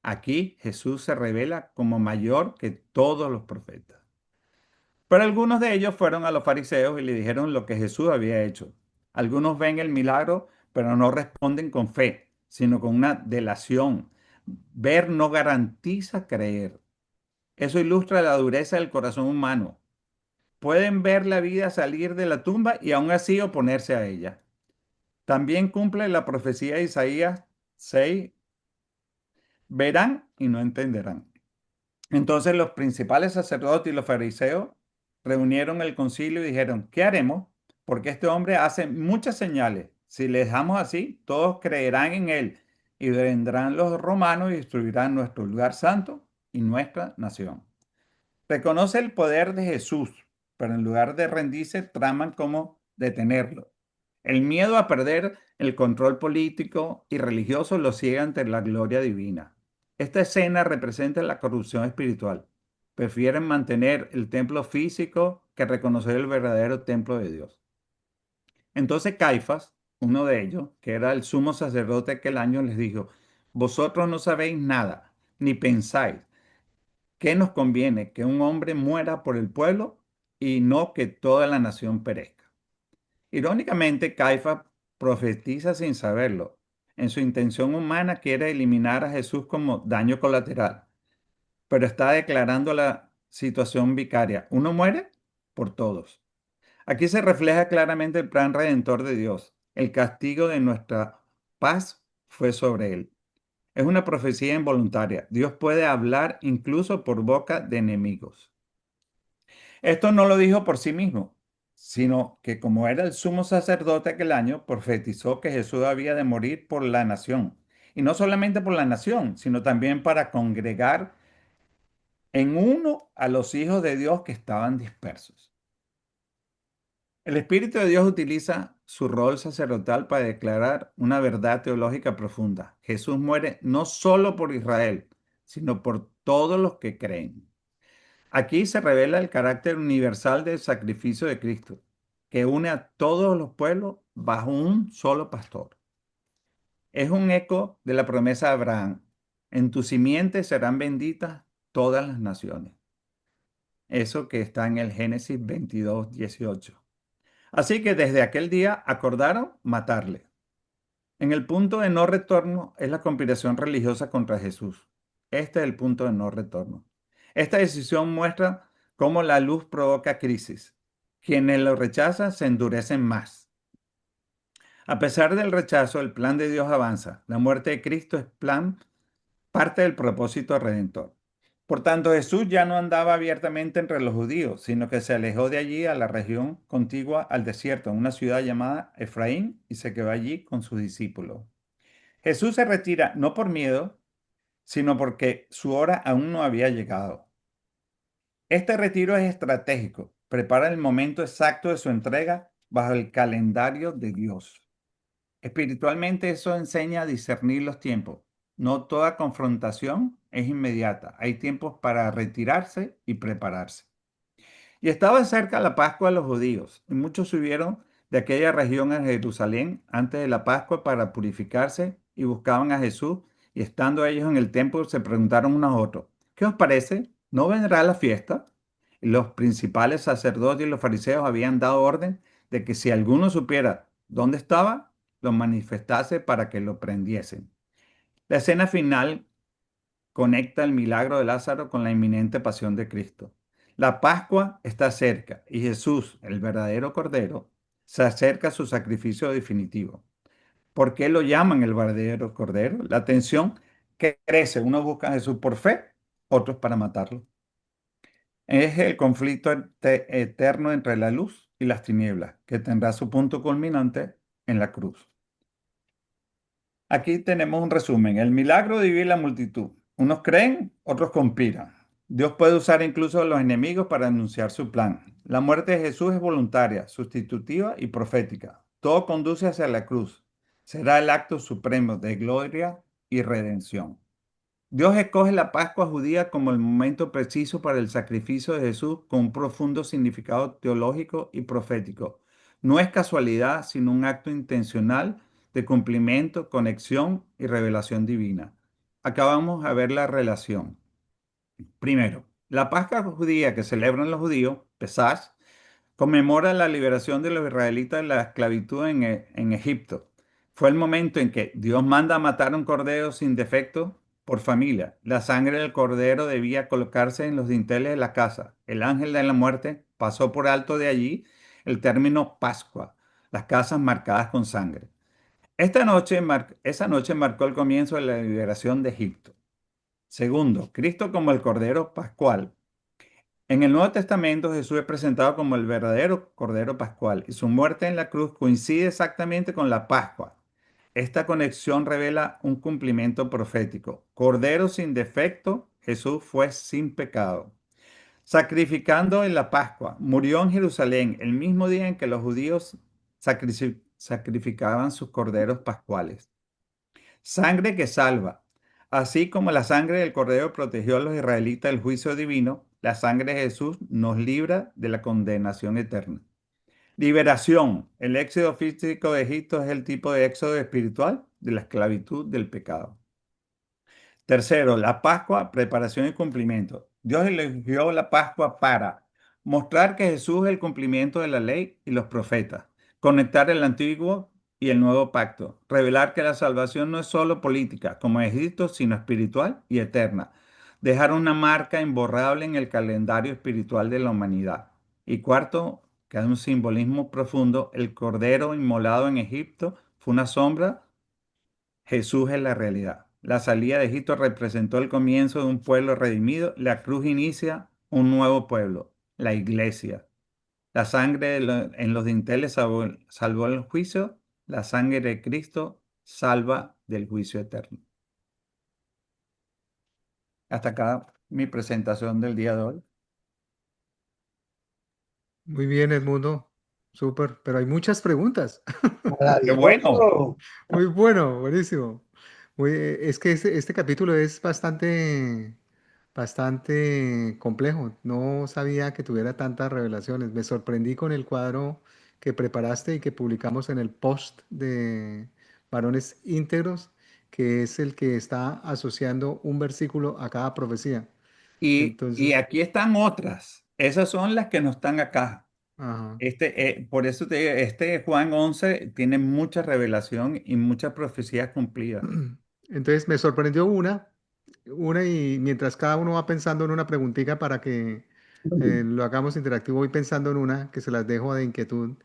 S3: Aquí Jesús se revela como mayor que todos los profetas. Pero algunos de ellos fueron a los fariseos y le dijeron lo que Jesús había hecho. Algunos ven el milagro, pero no responden con fe, sino con una delación. Ver no garantiza creer. Eso ilustra la dureza del corazón humano. Pueden ver la vida salir de la tumba y aún así oponerse a ella. También cumple la profecía de Isaías 6, verán y no entenderán. Entonces los principales sacerdotes y los fariseos reunieron el concilio y dijeron, ¿qué haremos? Porque este hombre hace muchas señales. Si le dejamos así, todos creerán en él y vendrán los romanos y destruirán nuestro lugar santo y nuestra nación. Reconoce el poder de Jesús, pero en lugar de rendirse, traman cómo detenerlo. El miedo a perder el control político y religioso lo ciega ante la gloria divina. Esta escena representa la corrupción espiritual. Prefieren mantener el templo físico que reconocer el verdadero templo de Dios. Entonces Caifás, uno de ellos, que era el sumo sacerdote aquel año, les dijo, vosotros no sabéis nada, ni pensáis. ¿Qué nos conviene? ¿Que un hombre muera por el pueblo y no que toda la nación perezca? Irónicamente, Caifás profetiza sin saberlo. En su intención humana quiere eliminar a Jesús como daño colateral, pero está declarando la situación vicaria. Uno muere por todos. Aquí se refleja claramente el plan redentor de Dios. El castigo de nuestra paz fue sobre él. Es una profecía involuntaria. Dios puede hablar incluso por boca de enemigos. Esto no lo dijo por sí mismo, sino que como era el sumo sacerdote aquel año, profetizó que Jesús había de morir por la nación. Y no solamente por la nación, sino también para congregar en uno a los hijos de Dios que estaban dispersos. El Espíritu de Dios utiliza su rol sacerdotal para declarar una verdad teológica profunda. Jesús muere no solo por Israel, sino por todos los que creen. Aquí se revela el carácter universal del sacrificio de Cristo, que une a todos los pueblos bajo un solo pastor. Es un eco de la promesa de Abraham. En tu simiente serán benditas todas las naciones. Eso que está en el Génesis 22:18. Así que desde aquel día acordaron matarle. En el punto de no retorno es la conspiración religiosa contra Jesús. Este es el punto de no retorno. Esta decisión muestra cómo la luz provoca crisis. Quienes lo rechazan se endurecen más. A pesar del rechazo, el plan de Dios avanza. La muerte de Cristo es parte del propósito redentor. Por tanto, Jesús ya no andaba abiertamente entre los judíos, sino que se alejó de allí a la región contigua al desierto, en una ciudad llamada Efraín, y se quedó allí con sus discípulos. Jesús se retira no por miedo, sino porque su hora aún no había llegado. Este retiro es estratégico, prepara el momento exacto de su entrega bajo el calendario de Dios. Espiritualmente eso enseña a discernir los tiempos. No toda confrontación es inmediata. Hay tiempos para retirarse y prepararse. Y estaba cerca la Pascua de los judíos, y muchos subieron de aquella región a Jerusalén antes de la Pascua para purificarse y buscaban a Jesús, y estando ellos en el templo se preguntaron unos a otros, ¿qué os parece? ¿No vendrá la fiesta? Y los principales sacerdotes y los fariseos habían dado orden de que si alguno supiera dónde estaba, lo manifestase para que lo prendiesen. La escena final conecta el milagro de Lázaro con la inminente pasión de Cristo. La Pascua está cerca y Jesús, el verdadero Cordero, se acerca a su sacrificio definitivo. ¿Por qué lo llaman el verdadero Cordero? La tensión que crece. Unos buscan a Jesús por fe, otros para matarlo. Es el conflicto eterno entre la luz y las tinieblas, que tendrá su punto culminante en la cruz. Aquí tenemos un resumen. El milagro divide la multitud. Unos creen, otros conspiran. Dios puede usar incluso a los enemigos para anunciar su plan. La muerte de Jesús es voluntaria, sustitutiva y profética. Todo conduce hacia la cruz. Será el acto supremo de gloria y redención. Dios escoge la Pascua judía como el momento preciso para el sacrificio de Jesús con un profundo significado teológico y profético. No es casualidad, sino un acto intencional de cumplimiento, conexión y revelación divina. Acá vamos a ver la relación. Primero, la Pascua judía que celebran los judíos, Pesach, conmemora la liberación de los israelitas de la esclavitud en Egipto. Fue el momento en que Dios manda a matar un cordero sin defecto por familia. La sangre del cordero debía colocarse en los dinteles de la casa. El ángel de la muerte pasó por alto de allí el término Pascua, las casas marcadas con sangre. Esa noche marcó el comienzo de la liberación de Egipto. Segundo, Cristo como el cordero pascual. En el Nuevo Testamento Jesús es presentado como el verdadero Cordero Pascual y su muerte en la cruz coincide exactamente con la Pascua. Esta conexión revela un cumplimiento profético. Cordero sin defecto, Jesús fue sin pecado. Sacrificando en la Pascua, murió en Jerusalén el mismo día en que los judíos sacrificaban sus corderos pascuales. Sangre que salva. Así como la sangre del Cordero protegió a los israelitas del juicio divino, la sangre de Jesús nos libra de la condenación eterna. Liberación. El éxodo físico de Egipto es el tipo de éxodo espiritual de la esclavitud del pecado. Tercero, la Pascua, preparación y cumplimiento. Dios eligió la Pascua para mostrar que Jesús es el cumplimiento de la ley y los profetas, conectar el antiguo y el nuevo pacto, revelar que la salvación no es solo política, como en Egipto, sino espiritual y eterna, dejar una marca imborrable en el calendario espiritual de la humanidad. Y cuarto, que hay un simbolismo profundo, el cordero inmolado en Egipto fue una sombra. Jesús es la realidad. La salida de Egipto representó el comienzo de un pueblo redimido. La cruz inicia un nuevo pueblo, la iglesia. La sangre en los dinteles salvó el juicio. La sangre de Cristo salva del juicio eterno. Hasta acá mi presentación del día de hoy.
S1: Muy bien, Edmundo. Súper, pero hay muchas preguntas.
S3: ¡Qué bueno!
S4: Maravilloso.
S1: Muy bueno, buenísimo. Es que este capítulo es bastante complejo. No sabía que tuviera tantas revelaciones. Me sorprendí con el cuadro que preparaste y que publicamos en el post de Varones Íntegros, que es el que está asociando un versículo a cada profecía.
S3: Y
S1: Entonces,
S3: aquí están otras. Esas son las que no están acá.
S1: ajá.
S3: Por eso te digo, este Juan 11 tiene mucha revelación y muchas profecías cumplidas.
S1: Entonces me sorprendió una y mientras cada uno va pensando en una preguntita para que lo hagamos interactivo, voy pensando en una que se las dejo de inquietud.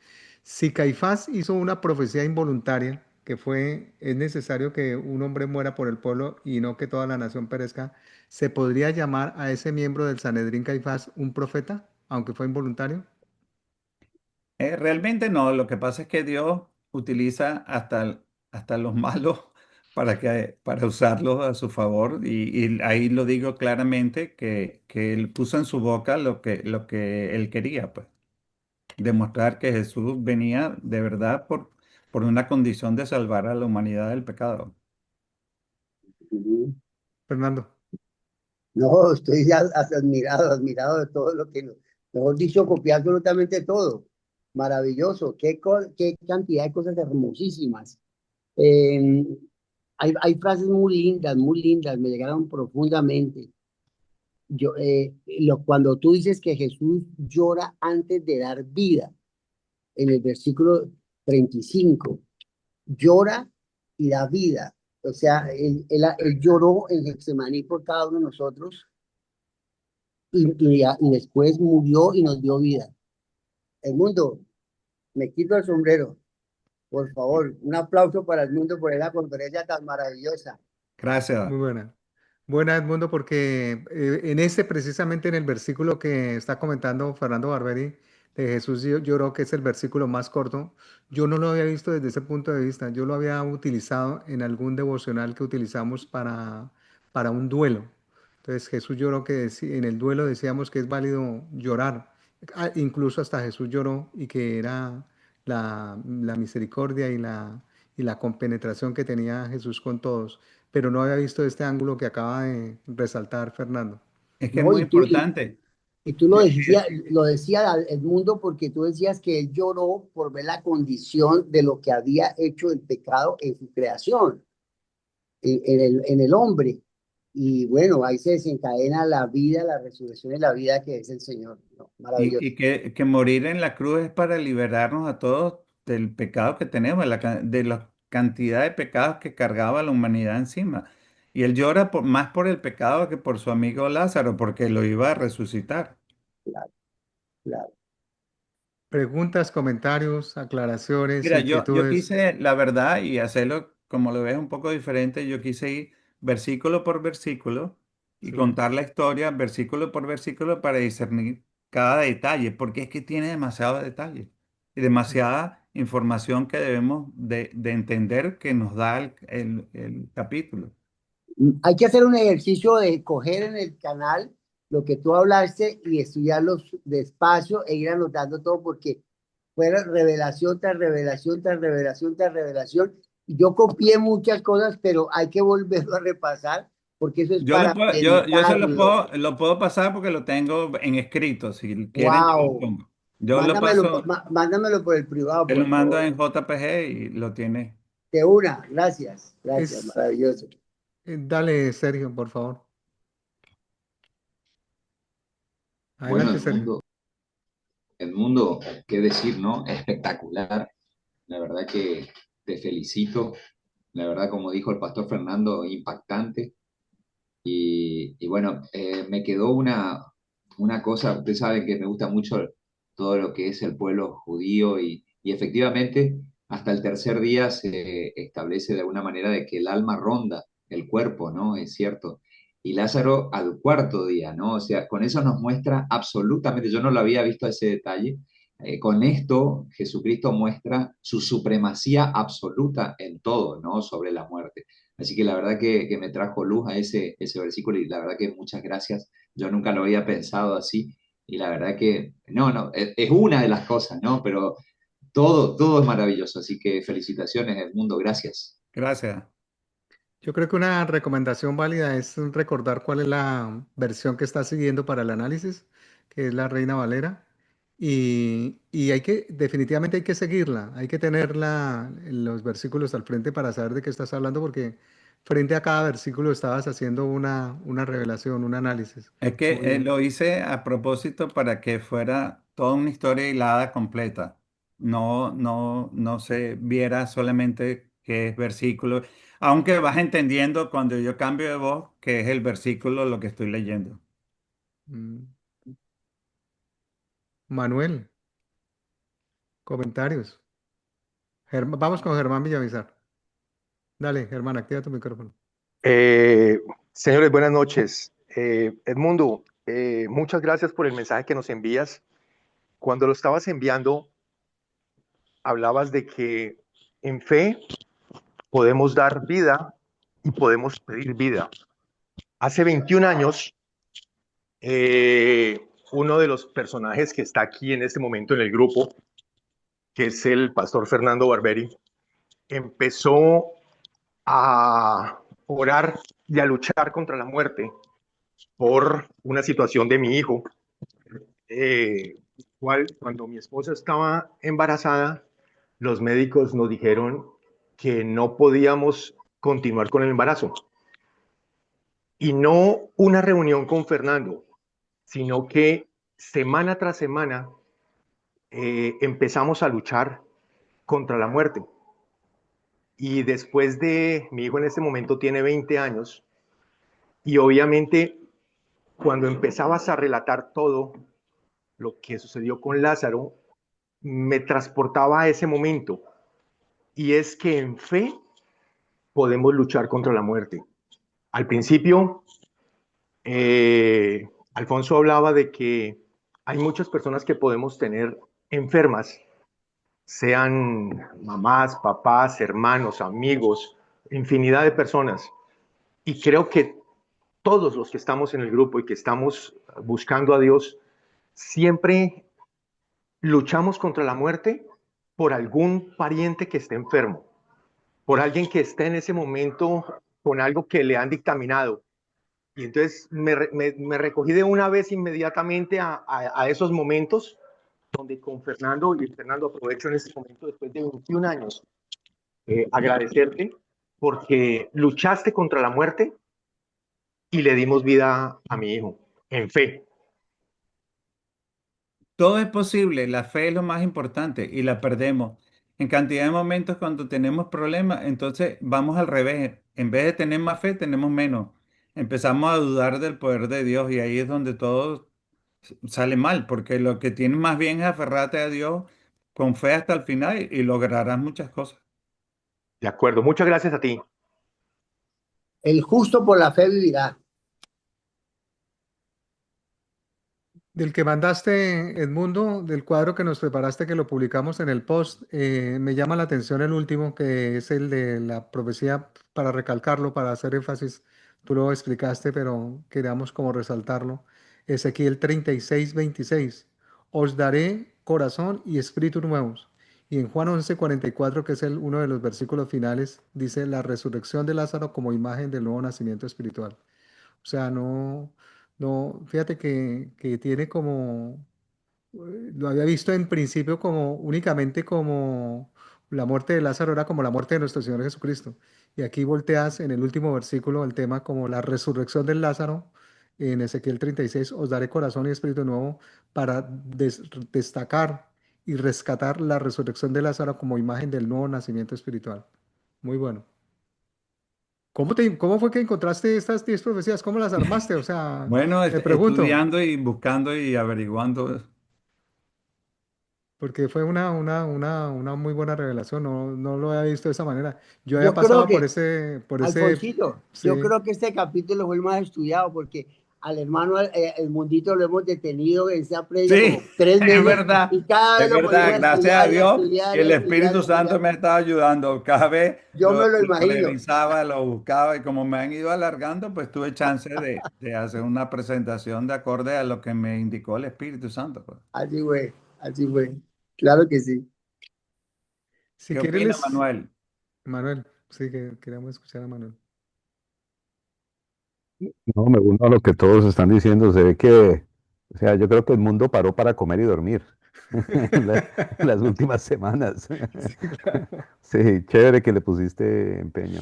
S1: Si Caifás hizo una profecía involuntaria, que fue, es necesario que un hombre muera por el pueblo y no que toda la nación perezca, ¿se podría llamar a ese miembro del Sanedrín Caifás un profeta, aunque fue involuntario?
S3: Realmente no, lo que pasa es que Dios utiliza hasta los malos para usarlos a su favor y ahí lo digo claramente que Él puso en su boca lo que Él quería, pues, demostrar que Jesús venía de verdad por una condición de salvar a la humanidad del pecado.
S4: Ujú.
S1: Fernando.
S4: No, estoy admirado, admirado de todo lo que, mejor dicho, copié absolutamente todo. Maravilloso, qué cantidad de cosas hermosísimas. Eh, hay frases muy lindas, me llegaron profundamente. Cuando tú dices que Jesús llora antes de dar vida, en el versículo 35 llora y da vida. O sea, él lloró en Getsemaní por cada uno de nosotros y después murió y nos dio vida. El mundo, me quito el sombrero, por favor, un aplauso para el mundo por esa conferencia tan maravillosa.
S3: Gracias.
S1: Muy buena. Buena, Edmundo, porque en ese, precisamente en el versículo que está comentando Fernando Barberi, de Jesús lloró, que es el versículo más corto, yo no lo había visto desde ese punto de vista. Yo lo había utilizado en algún devocional que utilizamos para un duelo. Entonces Jesús lloró, que en el duelo decíamos que es válido llorar. Incluso hasta Jesús lloró y que era la misericordia y la compenetración que tenía Jesús con todos, pero no había visto este ángulo que acaba de resaltar Fernando.
S3: Es que es
S4: ¿No?
S3: muy importante.
S4: Y tú
S3: Eh,
S4: lo decía el mundo porque tú decías que él lloró por ver la condición de lo que había hecho el pecado en su creación, en el hombre. Y bueno, ahí se desencadena la vida, la resurrección y la vida que es el Señor. ¿No? Maravilloso.
S3: Y que morir en la cruz es para liberarnos a todos del pecado que tenemos, de la cantidad de pecados que cargaba la humanidad encima. Y él llora más por el pecado que por su amigo Lázaro, porque lo iba a resucitar.
S4: Claro, claro.
S1: Preguntas, comentarios, aclaraciones,
S3: Mira, yo
S1: inquietudes.
S3: quise, la verdad, y hacerlo como lo ves un poco diferente, yo quise ir versículo por versículo y
S1: Sí.
S3: contar la historia versículo por versículo para discernir cada detalle, porque es que tiene demasiados detalles y demasiada información que debemos de entender que nos da el capítulo.
S4: Hay que hacer un ejercicio de coger en el canal lo que tú hablaste y estudiarlo despacio e ir anotando todo porque fue revelación tras revelación tras revelación tras revelación. Y yo copié muchas cosas, pero hay que volverlo a repasar porque eso es para
S3: Yo se
S4: meditarlo.
S3: lo puedo pasar porque lo tengo en escrito. Si quieren, yo lo
S4: Wow.
S3: pongo. Yo lo paso,
S4: Mándamelo por el privado,
S3: te lo
S4: por
S3: mando
S4: favor.
S3: en JPG y lo tienes.
S4: De una, gracias, gracias,
S1: Es,
S4: maravilloso.
S1: dale, Sergio, por favor.
S2: Bueno,
S1: Adelante, Sergio.
S2: El mundo, qué decir, ¿no? Espectacular. La verdad que te felicito. La verdad, como dijo el pastor Fernando, impactante. Y bueno, me quedó una cosa, ustedes saben que me gusta mucho todo lo que es el pueblo judío y efectivamente hasta el tercer día se establece de alguna manera de que el alma ronda el cuerpo, ¿no? Es cierto. Y Lázaro al cuarto día, ¿no? O sea, con eso nos muestra absolutamente, yo no lo había visto ese detalle, con esto Jesucristo muestra su supremacía absoluta en todo, ¿no? Sobre la muerte. Así que la verdad que me trajo luz a ese versículo y la verdad que muchas gracias. Yo nunca lo había pensado así y la verdad que, no, es una de las cosas, ¿no? Pero todo es maravilloso. Así que felicitaciones, Edmundo, gracias.
S3: Gracias.
S1: Yo creo que una recomendación válida es recordar cuál es la versión que está siguiendo para el análisis, que es la Reina Valera. Y definitivamente hay que seguirla, hay que tenerla en los versículos al frente para saber de qué estás hablando, porque frente a cada versículo estabas haciendo una revelación, un análisis.
S3: Es que
S1: Muy bien.
S3: lo hice a propósito para que fuera toda una historia hilada completa. No se viera solamente qué es versículo, aunque vas entendiendo cuando yo cambio de voz que es el versículo lo que estoy leyendo.
S1: Mm. Manuel, comentarios. Vamos con Germán Villamizar. Dale, Germán, activa tu micrófono.
S5: Eh, Señores, buenas noches. Edmundo, muchas gracias por el mensaje que nos envías. Cuando lo estabas enviando, hablabas de que en fe podemos dar vida y podemos pedir vida. Hace 21 años, uno de los personajes que está aquí en este momento en el grupo, que es el pastor Fernando Barberi, empezó a orar y a luchar contra la muerte por una situación de mi hijo, cuando mi esposa estaba embarazada, los médicos nos dijeron que no podíamos continuar con el embarazo. Y no una reunión con Fernando, sino que semana tras semana empezamos a luchar contra la muerte. Y después de, mi hijo en este momento tiene 20 años, y obviamente cuando empezabas a relatar todo lo que sucedió con Lázaro, me transportaba a ese momento. Y es que en fe podemos luchar contra la muerte. Al principio, Alfonso hablaba de que hay muchas personas que podemos tener enfermas, sean mamás, papás, hermanos, amigos, infinidad de personas. Y creo que todos los que estamos en el grupo y que estamos buscando a Dios, siempre luchamos contra la muerte por algún pariente que esté enfermo, por alguien que esté en ese momento con algo que le han dictaminado. Y entonces me recogí de una vez inmediatamente a esos momentos donde con Fernando, y Fernando aprovecho en este momento después de 21 años, agradecerte porque luchaste contra la muerte y le dimos vida a mi hijo, en fe.
S3: Todo es posible, la fe es lo más importante y la perdemos. En cantidad de momentos cuando tenemos problemas, entonces vamos al revés. En vez de tener más fe, tenemos menos. Empezamos a dudar del poder de Dios y ahí es donde todo sale mal, porque lo que tienes más bien es aferrarte a Dios con fe hasta el final y lograrás muchas cosas.
S5: De acuerdo, muchas gracias a ti.
S4: El justo por la fe vivirá.
S1: Del que mandaste, Edmundo, del cuadro que nos preparaste, que lo publicamos en el post, me llama la atención el último, que es el de la profecía, para recalcarlo, para hacer énfasis. Tú lo explicaste, pero queríamos como resaltarlo. Ezequiel 36:26. Os daré corazón y espíritu nuevos. Y en Juan 11:44, que es uno de los versículos finales, dice la resurrección de Lázaro como imagen del nuevo nacimiento espiritual. O sea, no, fíjate que tiene como, lo había visto en principio como únicamente como la muerte de Lázaro era como la muerte de nuestro Señor Jesucristo. Y aquí volteas en el último versículo el tema como la resurrección del Lázaro. En Ezequiel 36, os daré corazón y espíritu nuevo para destacar y rescatar la resurrección de Lázaro como imagen del nuevo nacimiento espiritual. Muy bueno. ¿Cómo fue que encontraste estas 10 profecías? ¿Cómo las armaste? O sea,
S3: Bueno,
S1: me pregunto,
S3: estudiando y buscando y averiguando.
S1: porque fue una muy buena revelación, no lo había visto de esa manera. Yo había
S4: Yo creo
S1: pasado
S4: que,
S1: por ese,
S4: Alfonsito, yo
S1: sí,
S4: creo que este capítulo fue el más estudiado porque al hermano el mundito lo hemos detenido en esa previa
S3: Sí,
S4: como 3 meses y cada vez
S3: es
S4: lo ponemos
S3: verdad,
S4: a
S3: gracias a
S4: estudiar y a
S3: Dios
S4: estudiar
S3: que
S4: y a
S3: el
S4: estudiar y a
S3: Espíritu Santo
S4: estudiar.
S3: me ha estado ayudando. Cada vez
S4: Yo me lo
S3: lo
S4: imagino.
S3: revisaba, lo buscaba y como me han ido alargando, pues tuve chance de hacer una presentación de acorde a lo que me indicó el Espíritu Santo, pues.
S4: Así fue, así fue. Claro que sí.
S1: si
S3: ¿Qué
S1: quiere
S3: opina
S1: les,
S3: Manuel?
S1: Manuel, sí que queríamos escuchar a Manuel.
S6: No, me uno a lo que todos están diciendo. Se ve que, o sea, yo creo que el mundo paró para comer y dormir en en las últimas semanas.
S1: Sí, claro.
S6: Sí, chévere que le pusiste empeño.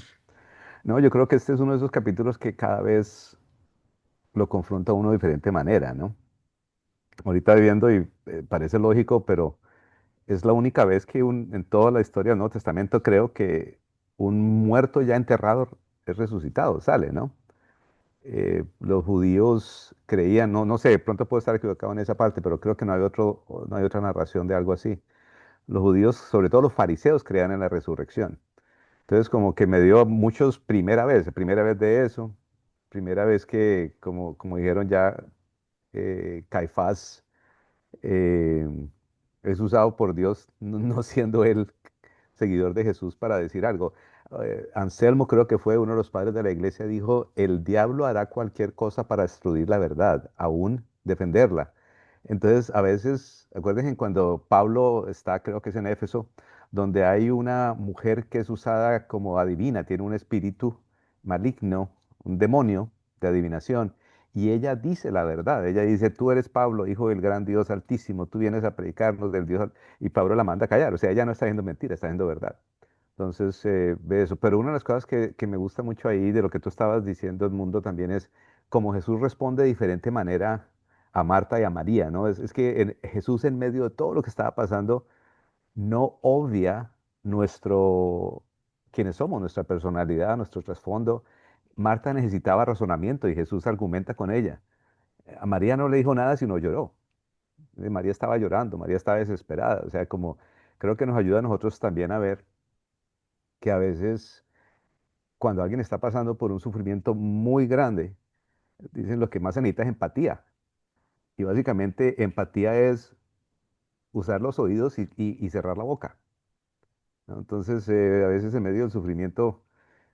S6: No, yo creo que este es uno de esos capítulos que cada vez lo confronta a uno de diferente manera, ¿no? Ahorita viendo y parece lógico, pero es la única vez que en toda la historia del Nuevo Testamento creo que un muerto ya enterrado es resucitado, sale, ¿no? Los judíos creían, no sé, de pronto puedo estar equivocado en esa parte, pero creo que no hay otra narración de algo así. Los judíos, sobre todo los fariseos, creían en la resurrección. Entonces como que me dio muchos primera vez de eso, primera vez que, como dijeron ya, Caifás eh, es usado por Dios, no siendo él seguidor de Jesús para decir algo. Anselmo creo que fue uno de los padres de la iglesia, dijo, el diablo hará cualquier cosa para destruir la verdad, aún defenderla. Entonces, a veces, acuérdense cuando Pablo está, creo que es en Éfeso, donde hay una mujer que es usada como adivina, tiene un espíritu maligno, un demonio de adivinación, y ella dice la verdad. Ella dice, tú eres Pablo, hijo del gran Dios altísimo, tú vienes a predicarnos del Dios, y Pablo la manda a callar. O sea, ella no está diciendo mentira, está diciendo verdad. Entonces, ve eso. Pero una de las cosas que me gusta mucho ahí de lo que tú estabas diciendo, Edmundo, también es cómo Jesús responde de diferente manera a Marta y a María, ¿no? Es que Jesús en medio de todo lo que estaba pasando no obvia nuestro, quiénes somos, nuestra personalidad, nuestro trasfondo. Marta necesitaba razonamiento y Jesús argumenta con ella. A María no le dijo nada, sino lloró. María estaba llorando, María estaba desesperada. O sea, como creo que nos ayuda a nosotros también a ver que a veces cuando alguien está pasando por un sufrimiento muy grande, dicen lo que más se necesita es empatía. Y básicamente empatía es usar los oídos y cerrar la boca, ¿no? Entonces, a veces en medio del sufrimiento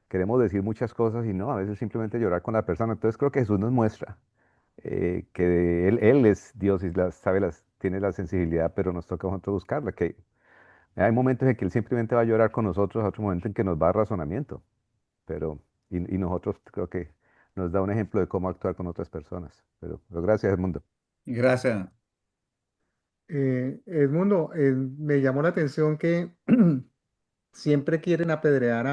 S6: queremos decir muchas cosas y no, a veces simplemente llorar con la persona. Entonces creo que Jesús nos muestra que él es Dios y sabe tiene la sensibilidad, pero nos toca a nosotros buscarla, que hay momentos en que Él simplemente va a llorar con nosotros, otros momentos en que nos va a dar razonamiento, pero, y nosotros creo que nos da un ejemplo de cómo actuar con otras personas. Pero gracias, Edmundo.
S3: Gracias.
S1: Edmundo, me llamó la atención que siempre quieren apedrear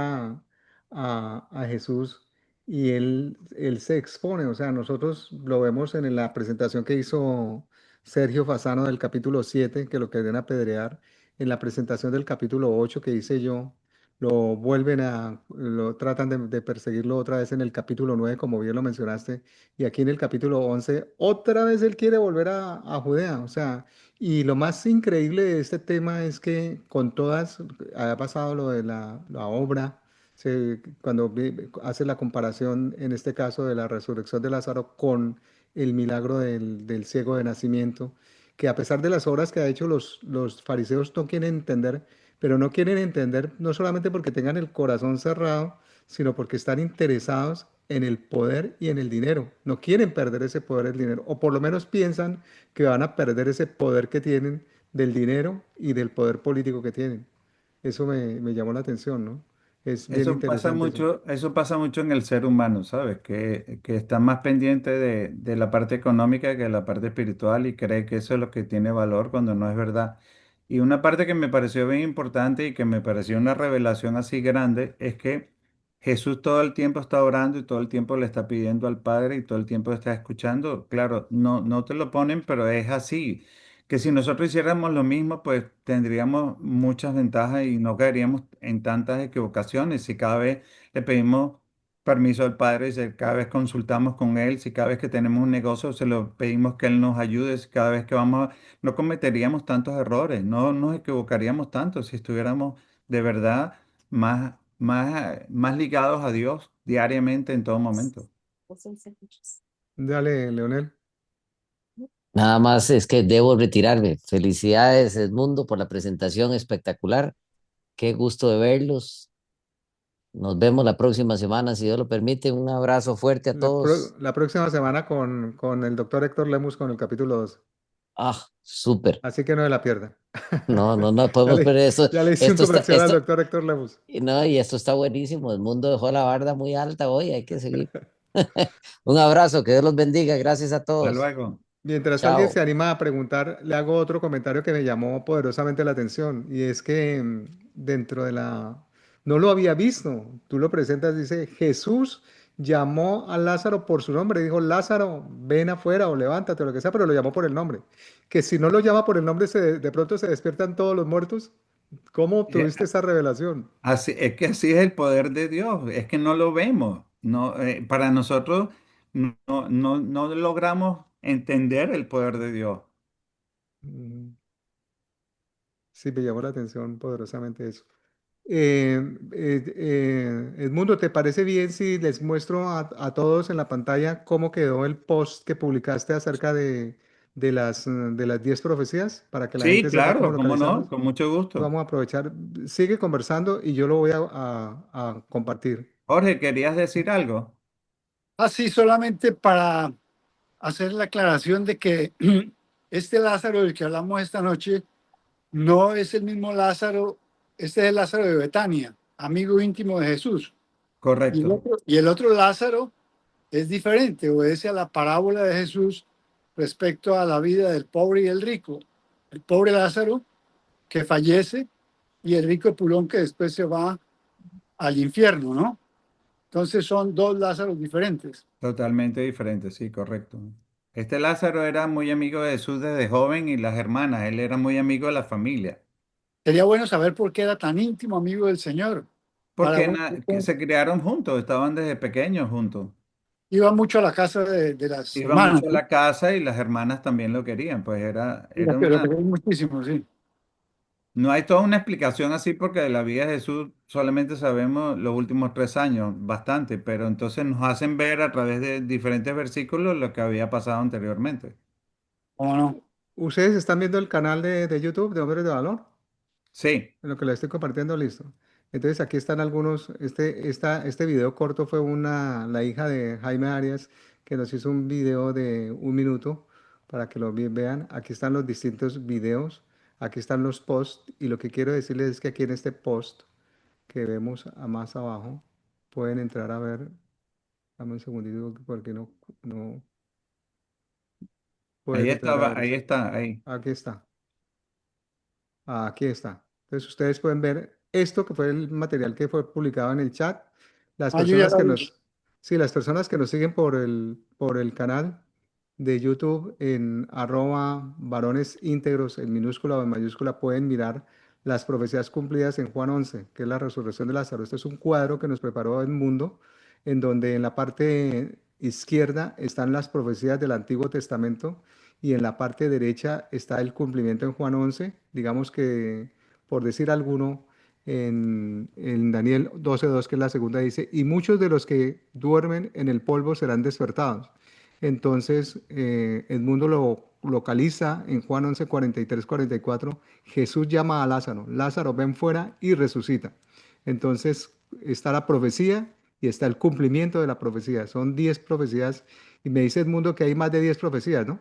S1: a Jesús y él se expone. O sea, nosotros lo vemos en la presentación que hizo Sergio Fasano del capítulo 7 que lo querían apedrear. En la presentación del capítulo 8 que hice yo, lo tratan de perseguirlo otra vez en el capítulo 9 como bien lo mencionaste. Y aquí en el capítulo 11 otra vez él quiere volver a Judea. O sea, y lo más increíble de este tema es que con todas, ha pasado lo de la obra, cuando hace la comparación en este caso de la resurrección de Lázaro con el milagro del ciego de nacimiento, que a pesar de las obras que ha hecho los fariseos no quieren entender, pero no quieren entender no solamente porque tengan el corazón cerrado, sino porque están interesados en el poder y en el dinero. No quieren perder ese poder y el dinero, o por lo menos piensan que van a perder ese poder que tienen del dinero y del poder político que tienen. Eso me llamó la atención, ¿no? Es bien interesante eso.
S3: Eso pasa mucho en el ser humano, ¿sabes? Que está más pendiente de la parte económica que de la parte espiritual y cree que eso es lo que tiene valor cuando no es verdad. Y una parte que me pareció bien importante y que me pareció una revelación así grande es que Jesús todo el tiempo está orando y todo el tiempo le está pidiendo al Padre y todo el tiempo está escuchando. Claro, no te lo ponen, pero es así que si nosotros hiciéramos lo mismo, pues tendríamos muchas ventajas y no caeríamos en tantas equivocaciones. Si cada vez le pedimos permiso al Padre, si cada vez consultamos con Él, si cada vez que tenemos un negocio se lo pedimos que Él nos ayude, si cada vez que no cometeríamos tantos errores, no nos equivocaríamos tanto si estuviéramos de verdad más ligados a Dios diariamente en todo momento.
S1: Dale, Leonel.
S7: Nada más es que debo retirarme. Felicidades, Edmundo, por la presentación espectacular. Qué gusto de verlos. Nos vemos la próxima semana, si Dios lo permite. Un abrazo fuerte a todos.
S1: La próxima semana con el doctor Héctor Lemus con el capítulo 2.
S7: Ah, súper.
S1: Así que no se la pierda.
S7: No podemos perder eso.
S1: Ya le hice un
S7: Esto está,
S1: comercial al doctor Héctor Lemus.
S7: y esto está buenísimo. Edmundo dejó la barda muy alta hoy. Hay que seguir. Un abrazo, que Dios los bendiga. Gracias a
S3: Hasta
S7: todos.
S3: luego.
S1: Mientras alguien se
S7: Chao.
S1: anima a preguntar, le hago otro comentario que me llamó poderosamente la atención, y es que dentro de la... No lo había visto, tú lo presentas, dice, Jesús llamó a Lázaro por su nombre, dijo, Lázaro, ven afuera o levántate o lo que sea, pero lo llamó por el nombre. Que si no lo llama por el nombre, de pronto se despiertan todos los muertos. ¿Cómo
S3: Eh,
S1: obtuviste esa revelación?
S3: Así, es que así es el poder de Dios, es que no lo vemos. No, para nosotros no logramos entender el poder de Dios.
S1: Mm, Sí, me llamó la atención poderosamente eso. Edmundo, ¿te parece bien si les muestro a todos en la pantalla cómo quedó el post que publicaste acerca de las 10 profecías para que la
S3: Sí,
S1: gente sepa cómo
S3: claro, cómo no,
S1: localizarlas?
S3: con mucho gusto.
S1: Vamos a aprovechar, sigue conversando y yo lo voy a compartir.
S3: Jorge, ¿querías decir algo?
S8: Así solamente para hacer la aclaración de que este Lázaro del que hablamos esta noche no es el mismo Lázaro, este es el Lázaro de Betania, amigo íntimo de Jesús.
S3: Correcto,
S8: Y el otro Lázaro es diferente, obedece a la parábola de Jesús respecto a la vida del pobre y el rico. El pobre Lázaro que fallece y el rico Epulón que después se va al infierno, ¿no? Entonces son dos Lázaros diferentes.
S3: totalmente diferente, sí, correcto. Este Lázaro era muy amigo de Jesús desde joven y las hermanas, él era muy amigo de la familia,
S8: Sería bueno saber por qué era tan íntimo amigo del Señor. Para
S3: porque que se criaron juntos, estaban desde pequeños juntos.
S8: iba mucho a la casa de las
S3: Iba
S8: hermanas,
S3: mucho a
S8: ¿no?
S3: la casa y las hermanas también lo querían, pues era
S8: Lo
S3: una...
S8: quería muchísimo, sí.
S3: No hay toda una explicación así porque de la vida de Jesús solamente sabemos los últimos 3 años, bastante, pero entonces nos hacen ver a través de diferentes versículos lo que había pasado anteriormente.
S8: ¿Cómo no?
S1: ¿Ustedes están viendo el canal de YouTube de Hombres de Valor?
S3: Sí,
S1: En lo que le estoy compartiendo, listo. Entonces aquí están algunos, este video corto fue la hija de Jaime Arias que nos hizo un video de 1 minuto para que lo vean. Aquí están los distintos videos, aquí están los posts y lo que quiero decirles es que aquí en este post que vemos más abajo pueden entrar a ver, dame un segundito porque no
S3: ahí
S1: pueden entrar a
S3: estaba,
S1: ver
S3: ahí
S1: esto.
S3: está, ahí.
S1: Aquí está. Aquí está. Entonces ustedes pueden ver esto que fue el material que fue publicado en el chat. Las
S8: Ah, yo ya
S1: personas
S8: la
S1: que
S8: vi.
S1: sí, las personas que nos siguen por el canal de YouTube en @varones íntegros en minúscula o en mayúscula pueden mirar las profecías cumplidas en Juan 11, que es la resurrección de Lázaro. Este es un cuadro que nos preparó el mundo, en donde en la parte izquierda están las profecías del Antiguo Testamento y en la parte derecha está el cumplimiento en Juan 11. Digamos que, por decir alguno, en Daniel 12:2, que es la segunda, dice, y muchos de los que duermen en el polvo serán despertados. Entonces, Edmundo lo localiza en Juan 11, 43, 44. Jesús llama a Lázaro, Lázaro, ven fuera y resucita. Entonces, está la profecía y está el cumplimiento de la profecía. Son 10 profecías y me dice Edmundo que hay más de 10 profecías, ¿no?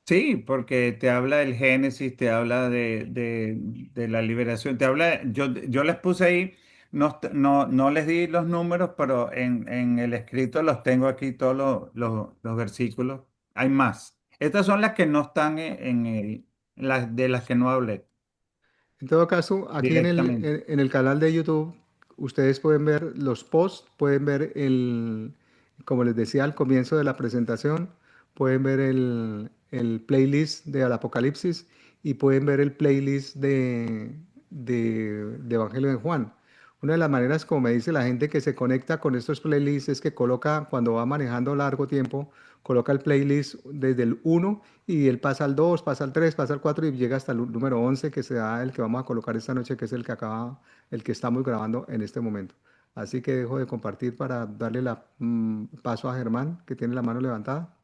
S3: Sí, porque te habla del Génesis, te habla de la liberación, te habla, yo les puse ahí, no les di los números, pero en el escrito los tengo aquí todos los versículos. Hay más. Estas son las que no están las de las que no hablé
S1: En todo caso, aquí
S3: directamente.
S1: en el canal de YouTube, ustedes pueden ver los posts, pueden ver como les decía al comienzo de la presentación, pueden ver el playlist de Al Apocalipsis y pueden ver el playlist de Evangelio de Juan. Una de las maneras, como me dice la gente que se conecta con estos playlists, es que coloca, cuando va manejando largo tiempo, coloca el playlist desde el 1 y él pasa al 2, pasa al 3, pasa al 4 y llega hasta el número 11, que será el que vamos a colocar esta noche, que es el que estamos grabando en este momento. Así que dejo de compartir para darle paso a Germán, que tiene la mano levantada.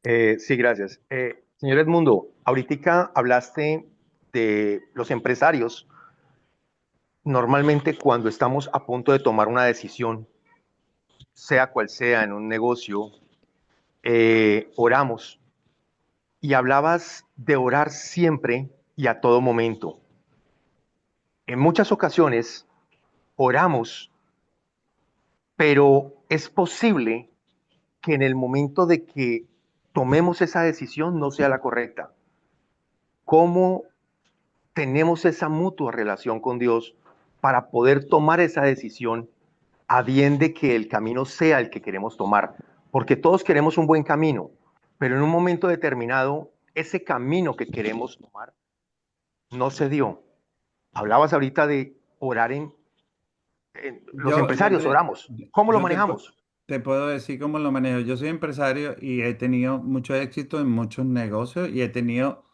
S5: Sí, gracias. Señor Edmundo, ahorita hablaste de los empresarios. Normalmente cuando estamos a punto de tomar una decisión, sea cual sea en un negocio, oramos. Y hablabas de orar siempre y a todo momento. En muchas ocasiones oramos, pero es posible que en el momento de que tomemos esa decisión no sea la correcta. ¿Cómo tenemos esa mutua relación con Dios para poder tomar esa decisión a bien de que el camino sea el que queremos tomar? Porque todos queremos un buen camino, pero en un momento determinado, ese camino que queremos tomar no se dio. Hablabas ahorita de orar en los
S3: Yo, yo
S5: empresarios,
S3: te,
S5: oramos. ¿Cómo lo
S3: yo
S5: manejamos?
S3: te puedo decir cómo lo manejo. Yo soy empresario y he tenido mucho éxito en muchos negocios y he tenido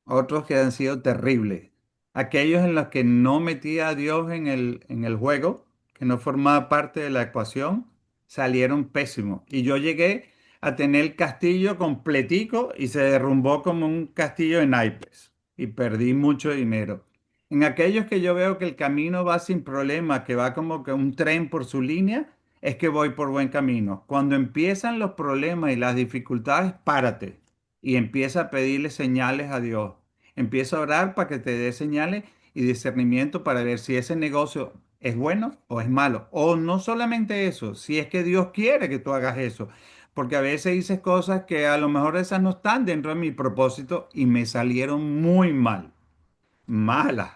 S3: otros que han sido terribles. Aquellos en los que no metía a Dios en el juego, que no formaba parte de la ecuación, salieron pésimos. Y yo llegué a tener el castillo completico y se derrumbó como un castillo de naipes y perdí mucho dinero. En aquellos que yo veo que el camino va sin problema, que va como que un tren por su línea, es que voy por buen camino. Cuando empiezan los problemas y las dificultades, párate y empieza a pedirle señales a Dios. Empieza a orar para que te dé señales y discernimiento para ver si ese negocio es bueno o es malo. O no solamente eso, si es que Dios quiere que tú hagas eso. Porque a veces dices cosas que a lo mejor esas no están dentro de mi propósito y me salieron muy mal, malas.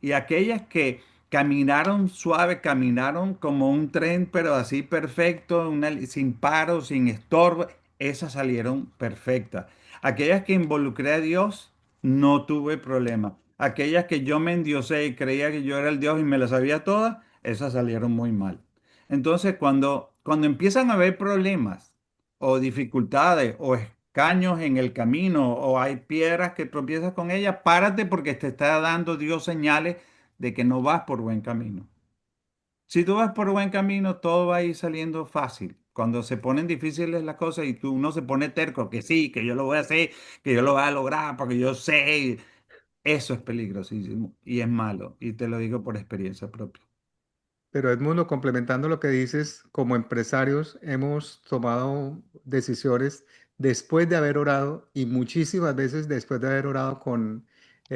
S3: Y aquellas que caminaron suave, caminaron como un tren, pero así perfecto, sin paro, sin estorbo, esas salieron perfectas. Aquellas que involucré a Dios, no tuve problema. Aquellas que yo me endiosé y creía que yo era el Dios y me las sabía todas, esas salieron muy mal. Entonces, cuando empiezan a haber problemas o dificultades o caños en el camino o hay piedras que tropiezas con ellas, párate porque te está dando Dios señales de que no vas por buen camino. Si tú vas por buen camino, todo va a ir saliendo fácil. Cuando se ponen difíciles las cosas y tú uno se pone terco, que sí, que yo lo voy a hacer, que yo lo voy a lograr, porque yo sé, eso es peligrosísimo y es malo. Y te lo digo por experiencia propia.
S1: Pero Edmundo, complementando lo que dices, como empresarios hemos tomado decisiones después de haber orado y muchísimas veces después de haber orado con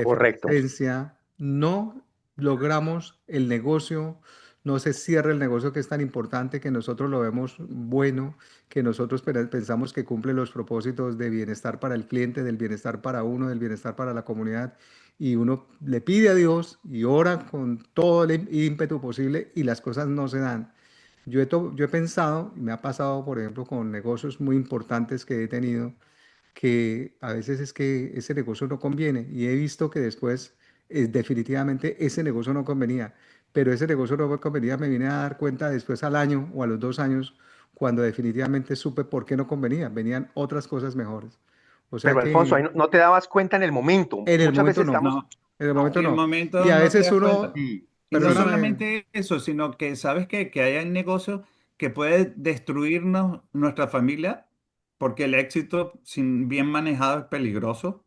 S5: Correcto.
S1: efervescencia, no logramos el negocio, no se cierra el negocio que es tan importante, que nosotros lo vemos bueno, que nosotros pensamos que cumple los propósitos de bienestar para el cliente, del bienestar para uno, del bienestar para la comunidad y uno le pide a Dios y ora con todo el ímpetu posible y las cosas no se dan. Yo he pensado, y me ha pasado, por ejemplo, con negocios muy importantes que he tenido, que a veces es que ese negocio no conviene y he visto que después definitivamente ese negocio no convenía, pero ese negocio no me convenía, me vine a dar cuenta después al año o a los 2 años, cuando definitivamente supe por qué no convenía, venían otras cosas mejores. O sea
S5: Pero Alfonso,
S1: que
S5: ahí no te dabas cuenta en el momento.
S1: en el
S5: Muchas
S1: momento
S5: veces
S1: no.
S5: estamos,
S3: No,
S1: En el
S5: no,
S1: momento
S3: en el
S1: no. Y
S3: momento
S1: a
S3: no te
S1: veces
S3: das cuenta.
S1: uno,
S5: sí,
S3: Y no
S1: perdóname,
S3: solamente eso, sino que sabes que hay negocios que puede destruirnos nuestra familia, porque el éxito sin bien manejado es peligroso.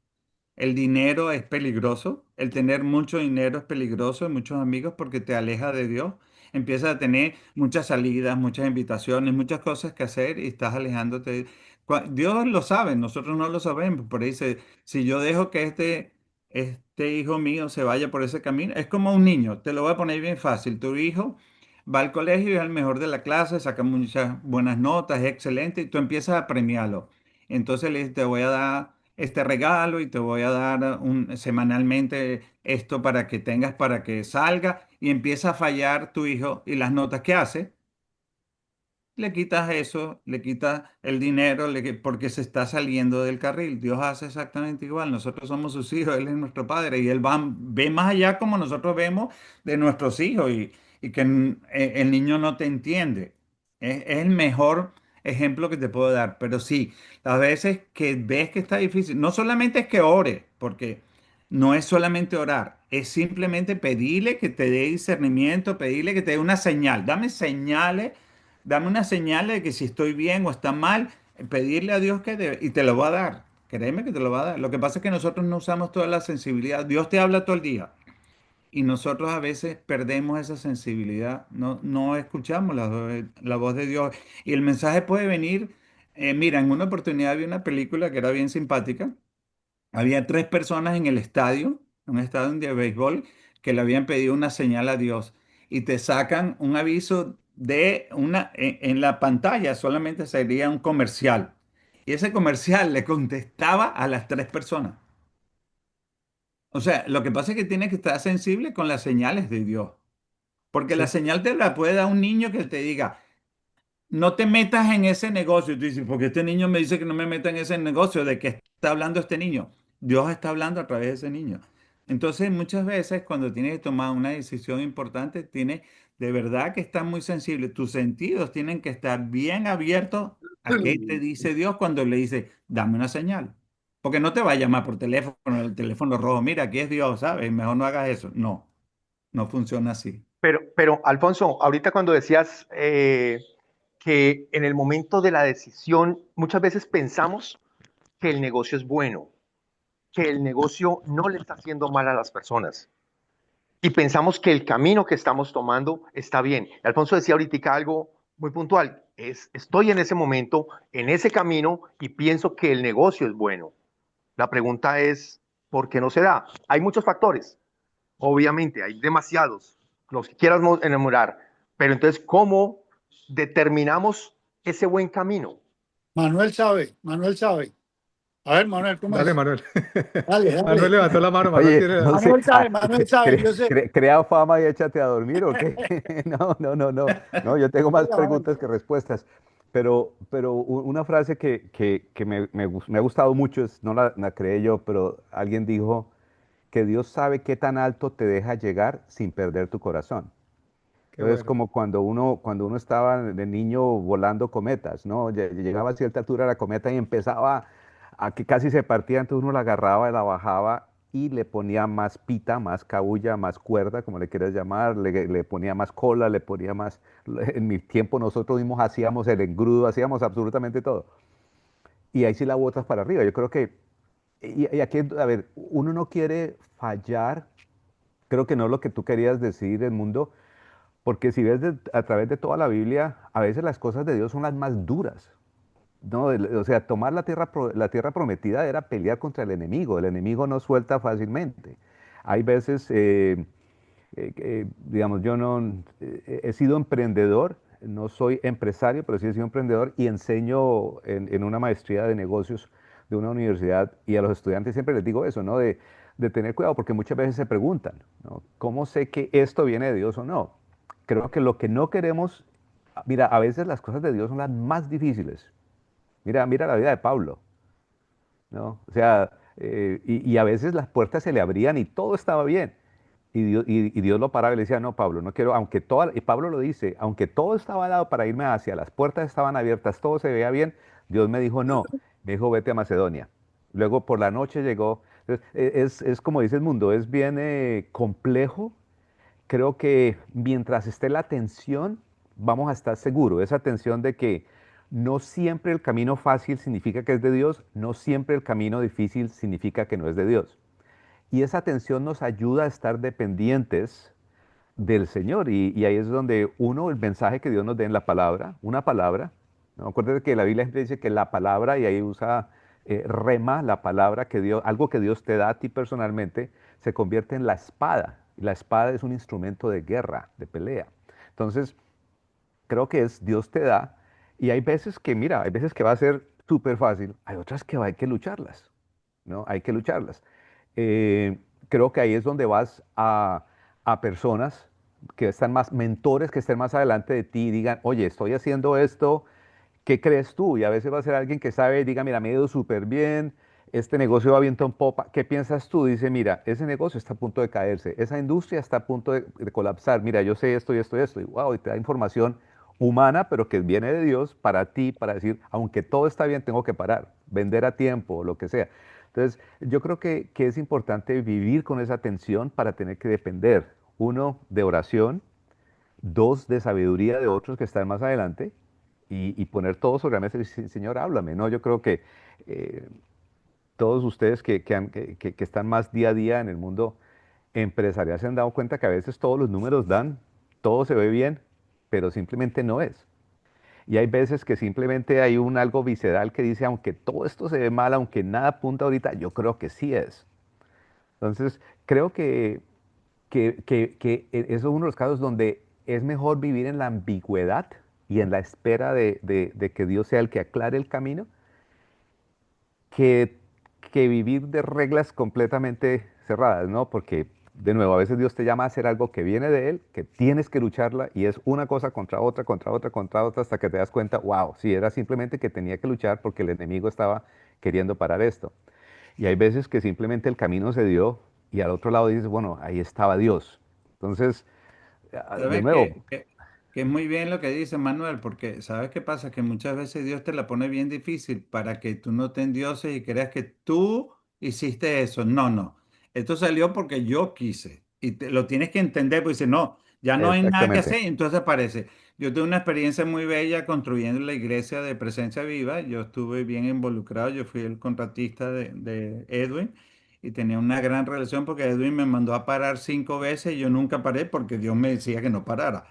S3: El dinero es peligroso, el tener mucho dinero es peligroso, y muchos amigos porque te aleja de Dios. Empiezas a tener muchas salidas, muchas invitaciones, muchas cosas que hacer y estás alejándote. Dios lo sabe, nosotros no lo sabemos. Por ahí dice, si yo dejo que este hijo mío se vaya por ese camino, es como un niño, te lo voy a poner bien fácil. Tu hijo va al colegio y es el mejor de la clase, saca muchas buenas notas, es excelente y tú empiezas a premiarlo. Entonces le dices, te voy a dar este regalo y te voy a dar semanalmente esto para que tengas para que salga y empieza a fallar tu hijo y las notas que hace, le quitas eso, le quitas el dinero porque se está saliendo del carril. Dios hace exactamente igual. Nosotros somos sus hijos, Él es nuestro Padre y Él ve más allá como nosotros vemos de nuestros hijos y que el niño no te entiende. Es el mejor ejemplo que te puedo dar. Pero sí, las veces que ves que está difícil, no solamente es que ore, porque no es solamente orar, es simplemente pedirle que te dé discernimiento, pedirle que te dé una señal. Dame una señal de que si estoy bien o está mal, pedirle a Dios y te lo va a dar. Créeme que te lo va a dar. Lo que pasa es que nosotros no usamos toda la sensibilidad. Dios te habla todo el día y nosotros a veces perdemos esa sensibilidad. No escuchamos la voz de Dios. Y el mensaje puede venir. Mira, en una oportunidad vi una película que era bien simpática. Había tres personas en el estadio, un estadio de béisbol, que le habían pedido una señal a Dios y te sacan un aviso en la pantalla solamente sería un comercial. Y ese comercial le contestaba a las tres personas. O sea, lo que pasa es que tienes que estar sensible con las señales de Dios. Porque la
S1: sí,
S3: señal te la puede dar un niño que te diga, no te metas en ese negocio. Y tú dices, porque este niño me dice que no me meta en ese negocio. ¿De qué está hablando este niño? Dios está hablando a través de ese niño. Entonces, muchas veces cuando tienes que tomar una decisión importante, tienes de verdad que estar muy sensible. Tus sentidos tienen que estar bien abiertos a qué te dice Dios cuando le dice, dame una señal. Porque no te va a llamar por teléfono, el teléfono rojo, mira, aquí es Dios, ¿sabes? Mejor no hagas eso. No, no funciona así.
S5: Pero Alfonso, ahorita cuando decías que en el momento de la decisión muchas veces pensamos que el negocio es bueno, que el negocio no le está haciendo mal a las personas y pensamos que el camino que estamos tomando está bien. Alfonso decía ahorita algo muy puntual, estoy en ese momento, en ese camino y pienso que el negocio es bueno. La pregunta es, ¿por qué no se da? Hay muchos factores, obviamente, hay demasiados, los que quieras enumerar, pero entonces, ¿cómo determinamos ese buen camino?
S8: Manuel sabe, Manuel sabe. A ver, Manuel, ¿cómo
S1: Dale,
S8: es?
S1: Manuel.
S8: Dale,
S1: Manuel
S8: dale.
S1: levantó la mano, Manuel
S6: Oye,
S1: tiene
S6: no
S1: la...
S6: sé,
S8: Manuel sabe, yo sé.
S6: crea fama y échate a dormir o qué. No, no, no, no. No, yo tengo más
S8: Venga, Manuel.
S6: preguntas que respuestas. Pero una frase que me ha gustado mucho, no la creé yo, pero alguien dijo que Dios sabe qué tan alto te deja llegar sin perder tu corazón.
S1: Qué
S6: Entonces,
S1: bueno.
S6: como cuando uno estaba de niño volando cometas, ¿no? Llegaba a cierta altura la cometa y empezaba a que casi se partía, entonces uno la agarraba y la bajaba y le ponía más pita, más cabulla, más cuerda, como le quieras llamar, le ponía más cola, le ponía más... En mi tiempo nosotros mismos hacíamos el engrudo, hacíamos absolutamente todo. Y ahí sí la botas para arriba. Yo creo que, y aquí, a ver, uno no quiere fallar, creo que no es lo que tú querías decir, el mundo, porque si ves a través de toda la Biblia, a veces las cosas de Dios son las más duras. ¿No? O sea, tomar la tierra prometida era pelear contra el enemigo no suelta fácilmente. Hay veces, digamos, yo no he sido emprendedor, no soy empresario, pero sí he sido emprendedor y enseño en una maestría de negocios de una universidad y a los estudiantes siempre les digo eso, ¿no? De tener cuidado porque muchas veces se preguntan, ¿no? ¿Cómo sé que esto viene de Dios o no? Creo que lo que no queremos, mira, a veces las cosas de Dios son las más difíciles. Mira la vida de Pablo, ¿no? O sea, y a veces las puertas se le abrían y todo estaba bien. Y Dios lo paraba y le decía, no, Pablo, no quiero, y Pablo lo dice, aunque todo estaba dado para irme hacia, las puertas estaban abiertas, todo se veía bien, Dios me dijo, no, me dijo, vete a Macedonia. Luego por la noche llegó. Entonces, es como dice el mundo, es bien complejo. Creo que mientras esté la tensión, vamos a estar seguros. Esa tensión de que no siempre el camino fácil significa que es de Dios, no siempre el camino difícil significa que no es de Dios. Y esa tensión nos ayuda a estar dependientes del Señor. Y ahí es donde uno, el mensaje que Dios nos dé en la palabra, una palabra, ¿no? Acuérdate que la Biblia siempre dice que la palabra, y ahí usa rema, la palabra que Dios, algo que Dios te da a ti personalmente, se convierte en la espada. Y la espada es un instrumento de guerra, de pelea. Entonces, creo que es Dios te da, y hay veces que, mira, hay veces que va a ser súper fácil, hay otras que hay que lucharlas, ¿no? Hay que lucharlas. Eh, Creo que ahí es donde vas a personas que están más, mentores que estén más adelante de ti y digan, oye, estoy haciendo esto, ¿qué crees tú? Y a veces va a ser alguien que sabe y diga, mira, me ha ido súper bien, este negocio va viento en popa, ¿qué piensas tú? Dice, mira, ese negocio está a punto de caerse, esa industria está a punto de colapsar, mira, yo sé esto y esto y esto, y wow, y te da información humana, pero que viene de Dios para ti, para decir, aunque todo está bien, tengo que parar, vender a tiempo, lo que sea. Entonces, yo creo que es importante vivir con esa tensión para tener que depender, uno, de oración, dos, de sabiduría de otros que están más adelante, y poner todo sobre la mesa y decir, Señor, háblame, ¿no? Yo creo que eh, todos ustedes que están más día a día en el mundo empresarial se han dado cuenta que a veces todos los números dan, todo se ve bien, pero simplemente no es. Y hay veces que simplemente hay un algo visceral que dice, aunque todo esto se ve mal, aunque nada apunta ahorita, yo creo que sí es. Entonces, creo que eso es uno de los casos donde es mejor vivir en la ambigüedad y en la espera de que Dios sea el que aclare el camino, que, que vivir de reglas completamente cerradas, ¿no? Porque, de nuevo, a veces Dios te llama a hacer algo que viene de Él, que tienes que lucharla y es una cosa contra otra, contra otra, contra otra, hasta que te das cuenta, wow, sí, era simplemente que tenía que luchar porque el enemigo estaba queriendo parar esto. Y hay veces que simplemente el camino se dio y al otro lado dices, bueno, ahí estaba Dios. Entonces, de
S3: ¿Sabes
S6: nuevo,
S3: qué? Que es muy bien lo que dice Manuel, porque ¿sabes qué pasa? Que muchas veces Dios te la pone bien difícil para que tú no te endioses y creas que tú hiciste eso. No, no. Esto salió porque yo quise. Y lo tienes que entender, pues dice, no, ya no hay nada que
S6: Exactamente.
S3: hacer. Y entonces aparece. Yo tuve una experiencia muy bella construyendo la iglesia de Presencia Viva. Yo estuve bien involucrado. Yo fui el contratista de Edwin y tenía una gran relación porque Edwin me mandó a parar 5 veces y yo nunca paré porque Dios me decía que no parara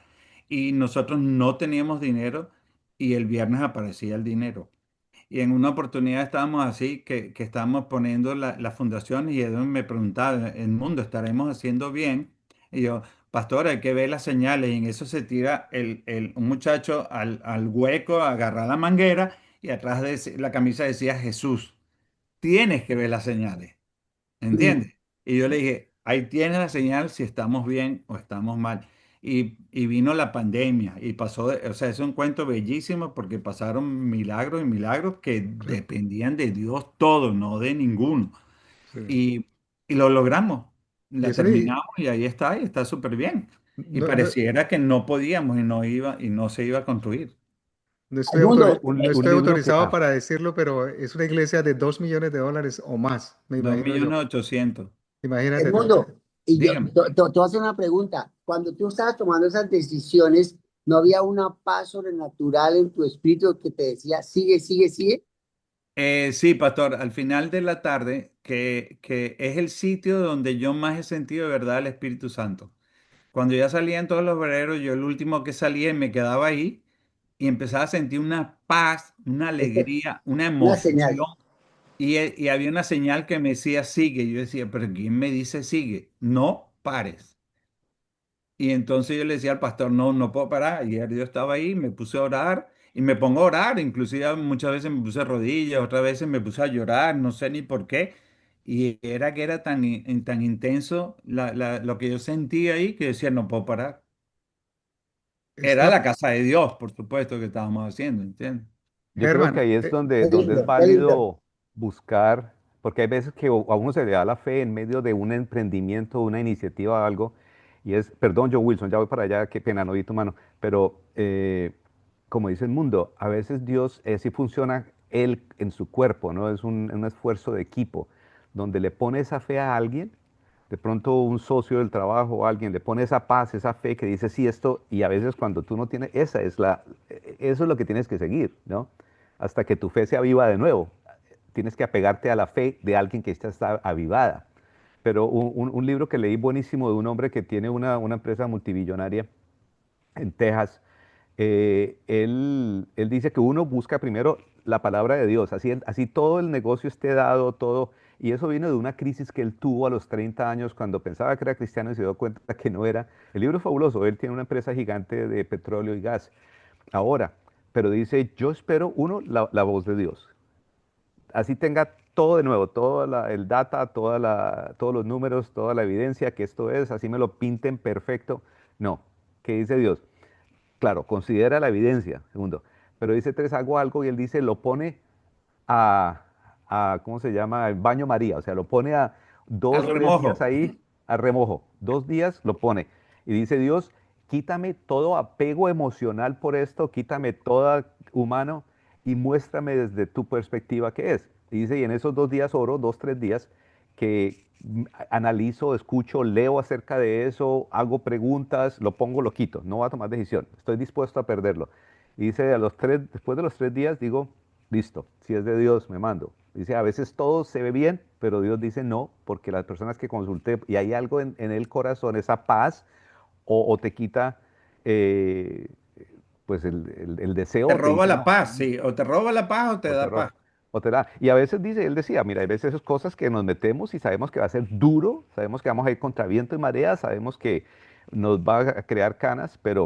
S3: y nosotros no teníamos dinero y el viernes aparecía el dinero. Y en una oportunidad estábamos así, que estábamos poniendo la fundación y Edwin me preguntaba, ¿el mundo estaremos haciendo bien? Y yo, pastor, hay que ver las señales. Y en eso se tira un muchacho al hueco, agarra la manguera y atrás de la camisa decía Jesús. Tienes que ver las señales.
S4: Sí.
S3: ¿Entiendes? Y yo le dije, ahí tienes la señal si estamos bien o estamos mal. Y vino la pandemia y pasó, o sea, es un cuento bellísimo porque pasaron milagros y milagros que
S1: Sí,
S3: dependían de Dios todo, no de ninguno.
S1: sí.
S3: Y, y lo logramos,
S1: Y
S3: la
S1: eso ni-
S3: terminamos y está súper bien. Y
S1: no, no,
S3: pareciera que no podíamos y no se iba a construir.
S4: Al mundo,
S1: no
S6: Un
S1: estoy
S6: libro que,
S1: autorizado para decirlo, pero es una iglesia de 2 millones de dólares o más, me
S3: Dos
S1: imagino yo.
S3: millones ochocientos.
S4: el
S1: Imagínate tú.
S4: mundo. Y yo
S3: Dígame.
S4: te voy a hacer una pregunta. Cuando tú estabas tomando esas decisiones, ¿no había una paz sobrenatural en tu espíritu que te decía, sigue, sigue, sigue?
S3: Sí, pastor, al final de la tarde, que es el sitio donde yo más he sentido de verdad el Espíritu Santo. Cuando ya salía en todos los vereros, yo el último que salía y me quedaba ahí y empezaba a sentir una paz, una
S4: Esta es
S3: alegría, una
S4: una
S3: emoción
S4: señal.
S3: y había una señal que me decía sigue. Yo decía, pero ¿quién me dice sigue? No pares. Y entonces yo le decía al pastor, no, no puedo parar. Y ayer yo estaba ahí, me puse a orar y me pongo a orar. Inclusive muchas veces me puse de rodillas, otras veces me puse a llorar, no sé ni por qué. Y era que era tan, tan intenso lo que yo sentía ahí que decía, no puedo parar. Era
S1: Está,
S3: la casa de Dios, por supuesto, que estábamos haciendo, ¿entiendes?
S6: yo creo que
S1: Germán,
S6: ahí es
S4: Qué
S6: donde es
S4: lindo, qué lindo.
S6: válido buscar, porque hay veces que a uno se le da la fe en medio de un emprendimiento, una iniciativa o algo, y es, perdón, yo Wilson, ya voy para allá, qué pena, no vi tu mano, pero como dice el mundo, a veces Dios sí funciona él en su cuerpo, ¿no? Es un esfuerzo de equipo, donde le pone esa fe a alguien, de pronto un socio del trabajo o alguien le pone esa paz, esa fe que dice, sí, esto, y a veces cuando tú no tienes, eso es lo que tienes que seguir, ¿no? Hasta que tu fe se aviva de nuevo. Tienes que apegarte a la fe de alguien que está avivada. Pero un libro que leí buenísimo de un hombre que tiene una empresa multibillonaria en Texas, él dice que uno busca primero la palabra de Dios, así todo el negocio esté dado, todo, y eso vino de una crisis que él tuvo a los 30 años cuando pensaba que era cristiano y se dio cuenta que no era. El libro es fabuloso, él tiene una empresa gigante de petróleo y gas. Ahora, pero dice, yo espero, uno, la voz de Dios, así tenga todo de nuevo, todo el data, todos los números, toda la evidencia que esto es, así me lo pinten perfecto. No, ¿qué dice Dios? Claro, considera la evidencia, segundo. Pero dice tres, hago algo y él dice, lo pone a, ¿cómo se llama? El baño María. O sea, lo pone a
S3: Al
S6: 2, 3 días
S3: remojo.
S6: ahí, a remojo. 2 días lo pone. Y dice Dios, quítame todo apego emocional por esto, quítame todo humano y muéstrame desde tu perspectiva qué es. Y dice, y en esos 2 días oro, 2, 3 días, que analizo, escucho, leo acerca de eso, hago preguntas, lo pongo, lo quito, no voy a tomar decisión, estoy dispuesto a perderlo. Y dice, después de los 3 días, digo, listo, si es de Dios, me mando. Dice, a veces todo se ve bien, pero Dios dice no, porque las personas que consulté, y hay algo en el corazón, esa paz, o te quita, eh, pues, el deseo,
S3: Te
S6: o te
S3: roba
S6: dice
S3: la
S6: no,
S3: paz, sí. O te roba la paz o te
S6: o te
S3: da paz.
S6: roba. O te da. Y a veces dice, él decía, mira, hay veces esas cosas que nos metemos y sabemos que va a ser duro, sabemos que vamos a ir contra viento y marea, sabemos que nos va a crear canas, pero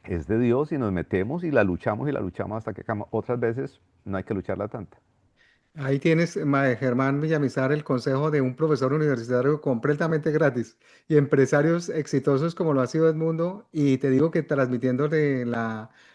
S6: es de Dios y nos metemos y la luchamos hasta que acabamos. Otras veces no hay que lucharla tanto.
S1: ahí tienes, Germán Villamizar, el consejo de un profesor universitario completamente gratis y empresarios exitosos como lo ha sido Edmundo. Y te digo que transmitiéndole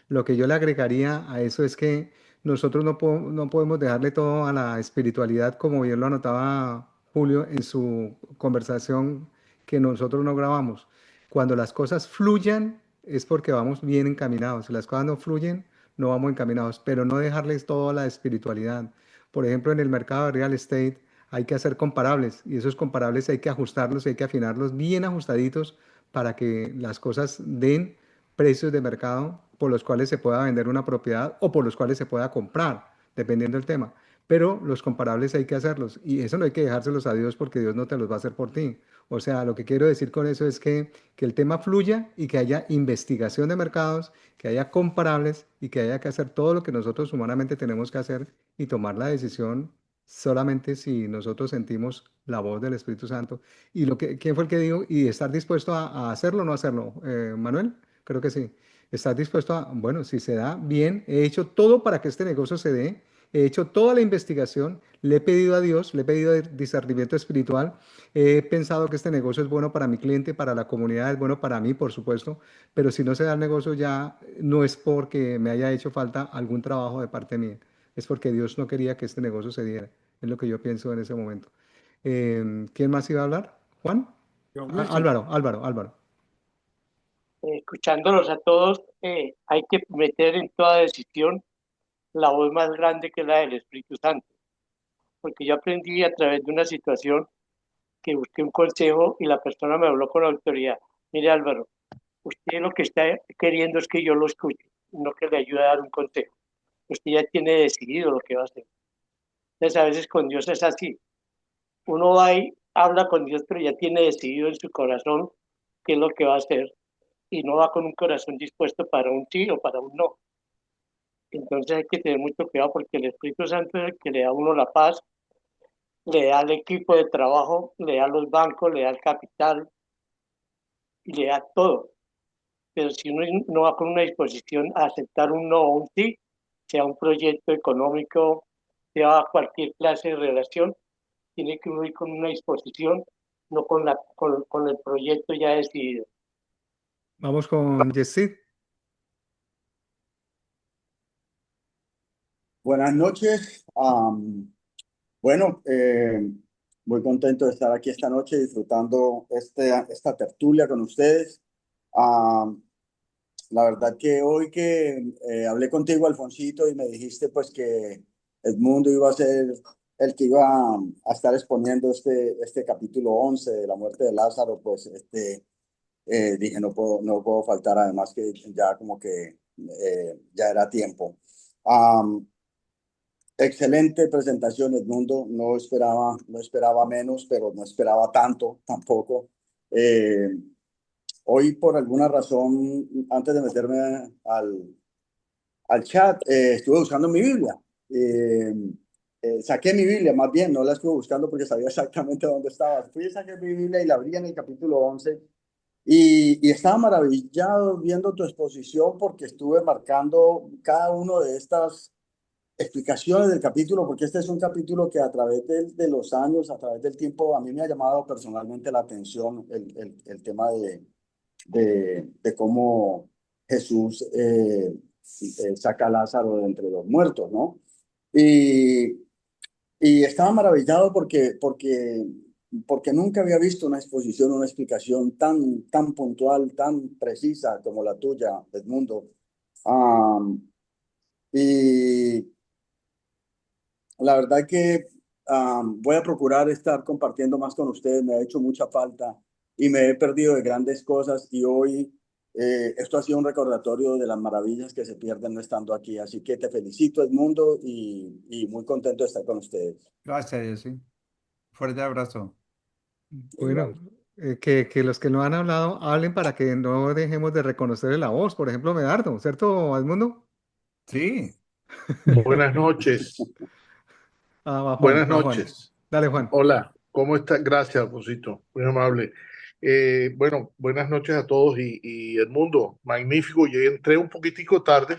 S1: lo que yo le agregaría a eso es que nosotros no podemos dejarle todo a la espiritualidad, como bien lo anotaba Julio en su conversación que nosotros no grabamos. Cuando las cosas fluyan, es porque vamos bien encaminados. Si las cosas no fluyen, no vamos encaminados, pero no dejarles toda la espiritualidad. Por ejemplo, en el mercado de real estate hay que hacer comparables y esos comparables hay que ajustarlos, hay que afinarlos bien ajustaditos para que las cosas den precios de mercado por los cuales se pueda vender una propiedad o por los cuales se pueda comprar, dependiendo del tema. Pero los comparables hay que hacerlos y eso no hay que dejárselos a Dios porque Dios no te los va a hacer por ti. O sea, lo que quiero decir con eso es que el tema fluya y que haya investigación de mercados, que haya comparables y que haya que hacer todo lo que nosotros humanamente tenemos que hacer y tomar la decisión solamente si nosotros sentimos la voz del Espíritu Santo. Y ¿quién fue el que dijo? Y estar dispuesto a hacerlo o no hacerlo. Manuel, creo que sí. Estar dispuesto a, bueno, si se da, bien, he hecho todo para que este negocio se dé, he hecho toda la investigación, le he pedido a Dios, le he pedido discernimiento espiritual, he pensado que este negocio es bueno para mi cliente, para la comunidad, es bueno para mí, por supuesto, pero si no se da el negocio ya no es porque me haya hecho falta algún trabajo de parte mía, es porque Dios no quería que este negocio se diera. Es lo que yo pienso en ese momento. ¿Quién más iba a hablar? ¿Juan?
S9: John Wilson,
S1: Álvaro.
S9: escuchándolos a todos, hay que meter en toda decisión la voz más grande que es la del Espíritu Santo, porque yo aprendí a través de una situación que busqué un consejo y la persona me habló con autoridad. Mire Álvaro, usted lo que está queriendo es que yo lo escuche, no que le ayude a dar un consejo. Usted ya tiene decidido lo que va a hacer. Entonces a veces con Dios es así. Uno va y habla con Dios, pero ya tiene decidido en su corazón qué es lo que va a hacer y no va con un corazón dispuesto para un sí o para un no. Entonces hay que tener mucho cuidado porque el Espíritu Santo es el que le da a uno la paz, le da al equipo de trabajo, le da a los bancos, le da el capital y le da todo. Pero si uno no va con una disposición a aceptar un no o un sí, sea un proyecto económico, sea cualquier clase de relación, tiene que ir con una disposición, no con el proyecto ya decidido.
S1: Vamos con Yesid.
S10: Buenas noches. Bueno, muy contento de estar aquí esta noche disfrutando esta tertulia con ustedes. Am, la verdad que hoy que hablé contigo, Alfonsito, y me dijiste pues que Edmundo iba a ser el que iba a estar exponiendo este capítulo 11 de la muerte de Lázaro, pues dije no puedo faltar, además que ya como que ya era tiempo. Excelente presentación, Edmundo. No esperaba menos, pero no esperaba tanto tampoco. Eh, Hoy, por alguna razón, antes de meterme al chat, estuve buscando mi Biblia. Eh, Saqué mi Biblia, más bien, no la estuve buscando porque sabía exactamente dónde estaba. Fui, saqué mi Biblia y la abrí en el capítulo 11 y estaba maravillado viendo tu exposición porque estuve marcando cada uno de estas explicaciones del capítulo, porque este es un capítulo que a través de los años, a través del tiempo, a mí me ha llamado personalmente la atención el tema de cómo Jesús saca a Lázaro de entre los muertos, ¿no? Y, y estaba maravillado porque nunca había visto una exposición, una explicación tan puntual, tan precisa como la tuya, Edmundo. Y la verdad que voy a procurar estar compartiendo más con ustedes. Me ha hecho mucha falta y me he perdido de grandes cosas y hoy esto ha sido un recordatorio de las maravillas que se pierden no estando aquí. Así que te felicito, Edmundo, y muy contento de estar con ustedes.
S3: Gracias, Jessy. Fuerte abrazo.
S1: Bueno, que los que no han hablado hablen para que no dejemos de reconocerle la voz. Por ejemplo, Medardo, ¿cierto, Edmundo?
S3: Sí,
S11: Buenas noches,
S1: Va Juan,
S11: buenas
S1: va Juan.
S11: noches.
S1: Dale, Juan.
S11: Hola, ¿cómo está? Gracias, Alfonsito, muy amable. Bueno, buenas noches a todos y Edmundo, magnífico. Yo entré un poquitico tarde,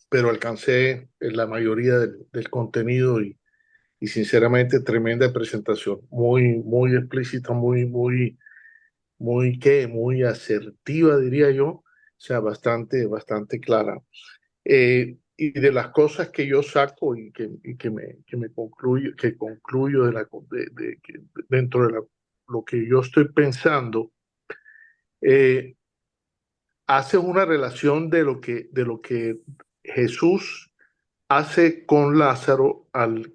S11: pero alcancé la mayoría del contenido y sinceramente tremenda presentación, muy explícita, muy asertiva, diría yo, o sea, bastante clara. Y de las cosas que yo saco que concluyo dentro de lo que yo estoy pensando, eh, hace una relación de lo que Jesús hace con Lázaro al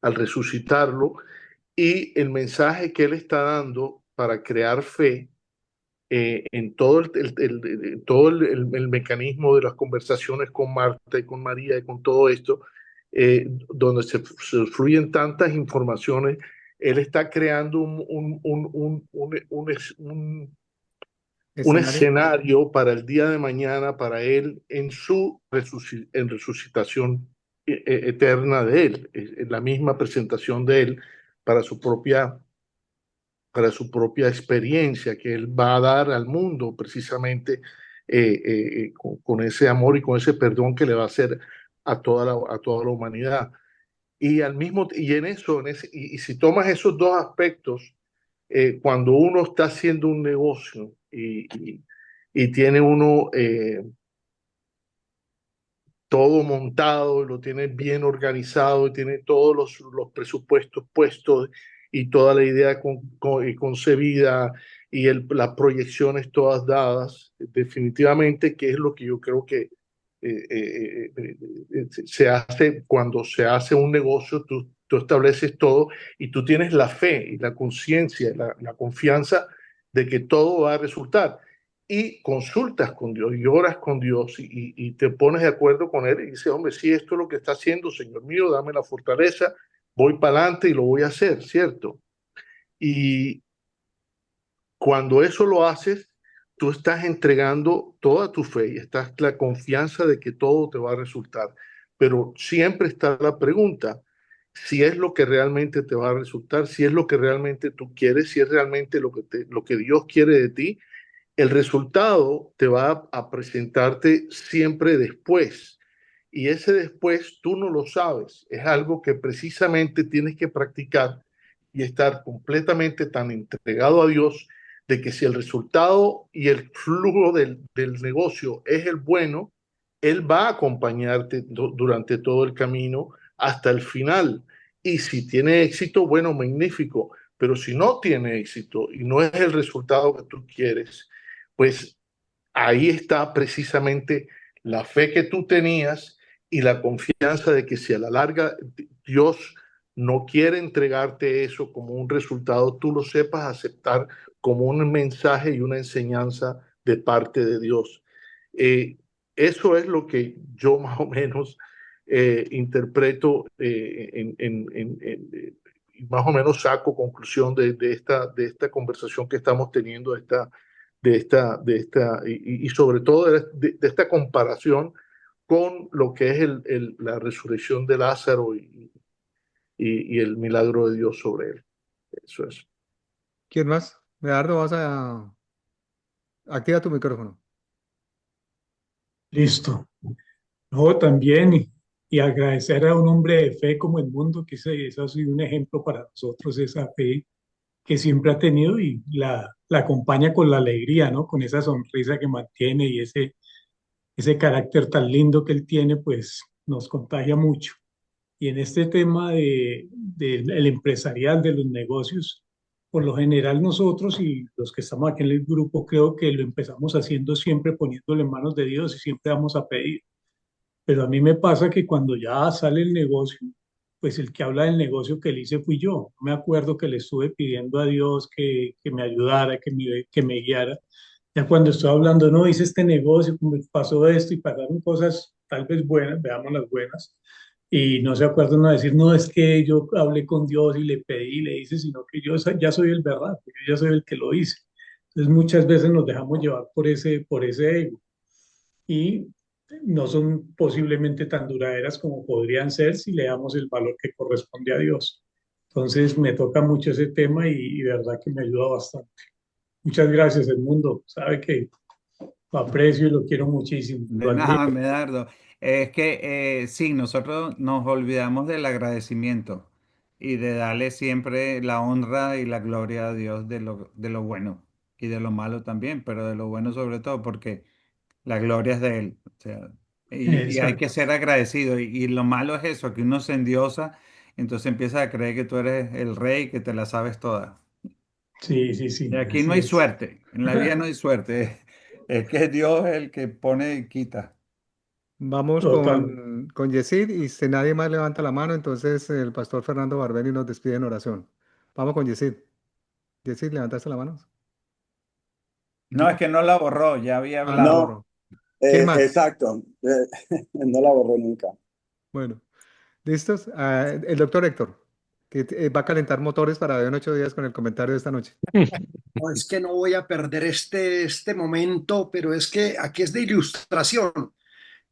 S11: resucitarlo y el mensaje que él está dando para crear fe en todo el mecanismo de las conversaciones con Marta y con María y con todo esto, donde se fluyen tantas informaciones, él está creando un
S1: Escenario.
S11: escenario para el día de mañana, para él en su en resucitación eterna de él, en la misma presentación de él para para su propia experiencia que él va a dar al mundo precisamente con ese amor y con ese perdón que le va a hacer a toda la humanidad. Y al mismo y en eso, y si tomas esos dos aspectos, cuando uno está haciendo un negocio y tiene uno todo montado, lo tiene bien organizado y tiene todos los presupuestos puestos y toda la idea concebida y las proyecciones todas dadas, definitivamente que es lo que yo creo que se hace cuando se hace un negocio, tú estableces todo y tú tienes la fe y la conciencia, la confianza de que todo va a resultar y consultas con Dios y oras con Dios y te pones de acuerdo con Él y dices, hombre, si esto es lo que está haciendo, Señor mío, dame la fortaleza, voy para adelante y lo voy a hacer, ¿cierto? Y cuando eso lo haces, tú estás entregando toda tu fe y estás la confianza de que todo te va a resultar. Pero siempre está la pregunta, si es lo que realmente te va a resultar, si es lo que realmente tú quieres, si es realmente lo que Dios quiere de ti, el resultado te va a presentarte siempre después. Y ese después tú no lo sabes. Es algo que precisamente tienes que practicar y estar completamente tan entregado a Dios de que si el resultado y el flujo del negocio es el bueno, Él va a acompañarte durante todo el camino hasta el final. Y si tiene éxito, bueno, magnífico. Pero si no tiene éxito y no es el resultado que tú quieres, pues ahí está precisamente la fe que tú tenías y la confianza de que si a la larga Dios no quiere entregarte eso como un resultado, tú lo sepas aceptar como un mensaje y una enseñanza de parte de Dios. Eh, Eso es lo que yo más o menos interpreto y más o menos saco conclusión de esta conversación que estamos teniendo, y sobre todo de esta comparación con lo que es la resurrección de Lázaro y el milagro de Dios sobre él. Eso es.
S1: ¿Quién más? Medardo, vas a... Activa tu micrófono.
S12: Listo. No, también y agradecer a un hombre de fe como el mundo, que eso ha sido un ejemplo para nosotros, esa fe que siempre ha tenido y la acompaña con la alegría, ¿no? Con esa sonrisa que mantiene y ese carácter tan lindo que él tiene, pues nos contagia mucho. Y en este tema del empresarial, de los negocios, por lo general nosotros y los que estamos aquí en el grupo, creo que lo empezamos haciendo siempre poniéndolo en manos de Dios y siempre vamos a pedir. Pero a mí me pasa que cuando ya sale el negocio, pues el que habla del negocio que le hice fui yo. No me acuerdo que le estuve pidiendo a Dios que me ayudara, que me guiara. Ya cuando estoy hablando, no, hice este negocio, me pasó esto y pasaron cosas tal vez buenas, veamos las buenas. Y no se acuerdan de decir, no, es que yo hablé con Dios y le pedí y le hice, sino que yo ya soy el verdad, yo ya soy el que lo hice. Entonces muchas veces nos dejamos llevar por ese ego. Y no son posiblemente tan duraderas como podrían ser si le damos el valor que corresponde a Dios. Entonces me toca mucho ese tema y de verdad que me ayuda bastante. Muchas gracias, Edmundo. Sabe que lo aprecio y lo quiero muchísimo. Lo
S3: De nada,
S12: admiro.
S3: Medardo. Es que sí, nosotros nos olvidamos del agradecimiento y de darle siempre la honra y la gloria a Dios de lo bueno y de lo malo también, pero de lo bueno sobre todo, porque la gloria es de Él. O sea, y hay que
S12: Exacto.
S3: ser agradecido. Y lo malo es eso, que uno se endiosa, entonces empieza a creer que tú eres el rey, que te la sabes toda.
S12: Sí, sí,
S3: Y
S12: sí,
S3: aquí no
S12: así
S3: hay
S12: es.
S3: suerte, en la vida no hay suerte. Es que Dios es el que pone y quita.
S1: Vamos
S12: Total.
S1: con Yesid y si nadie más levanta la mano, entonces el pastor Fernando Barbeni nos despide en oración. Vamos con Yesid. Yesid, ¿levantaste la mano?
S3: No, es que no la borró, ya había
S1: Ah, la
S3: hablado.
S10: No,
S1: borró. ¿Quién más?
S10: exacto. No la borré nunca.
S1: Bueno, ¿listos? El doctor Héctor, que va a calentar motores para ver en 8 días con el comentario de esta noche.
S13: No, es que no voy a perder este momento, pero es que aquí es de ilustración,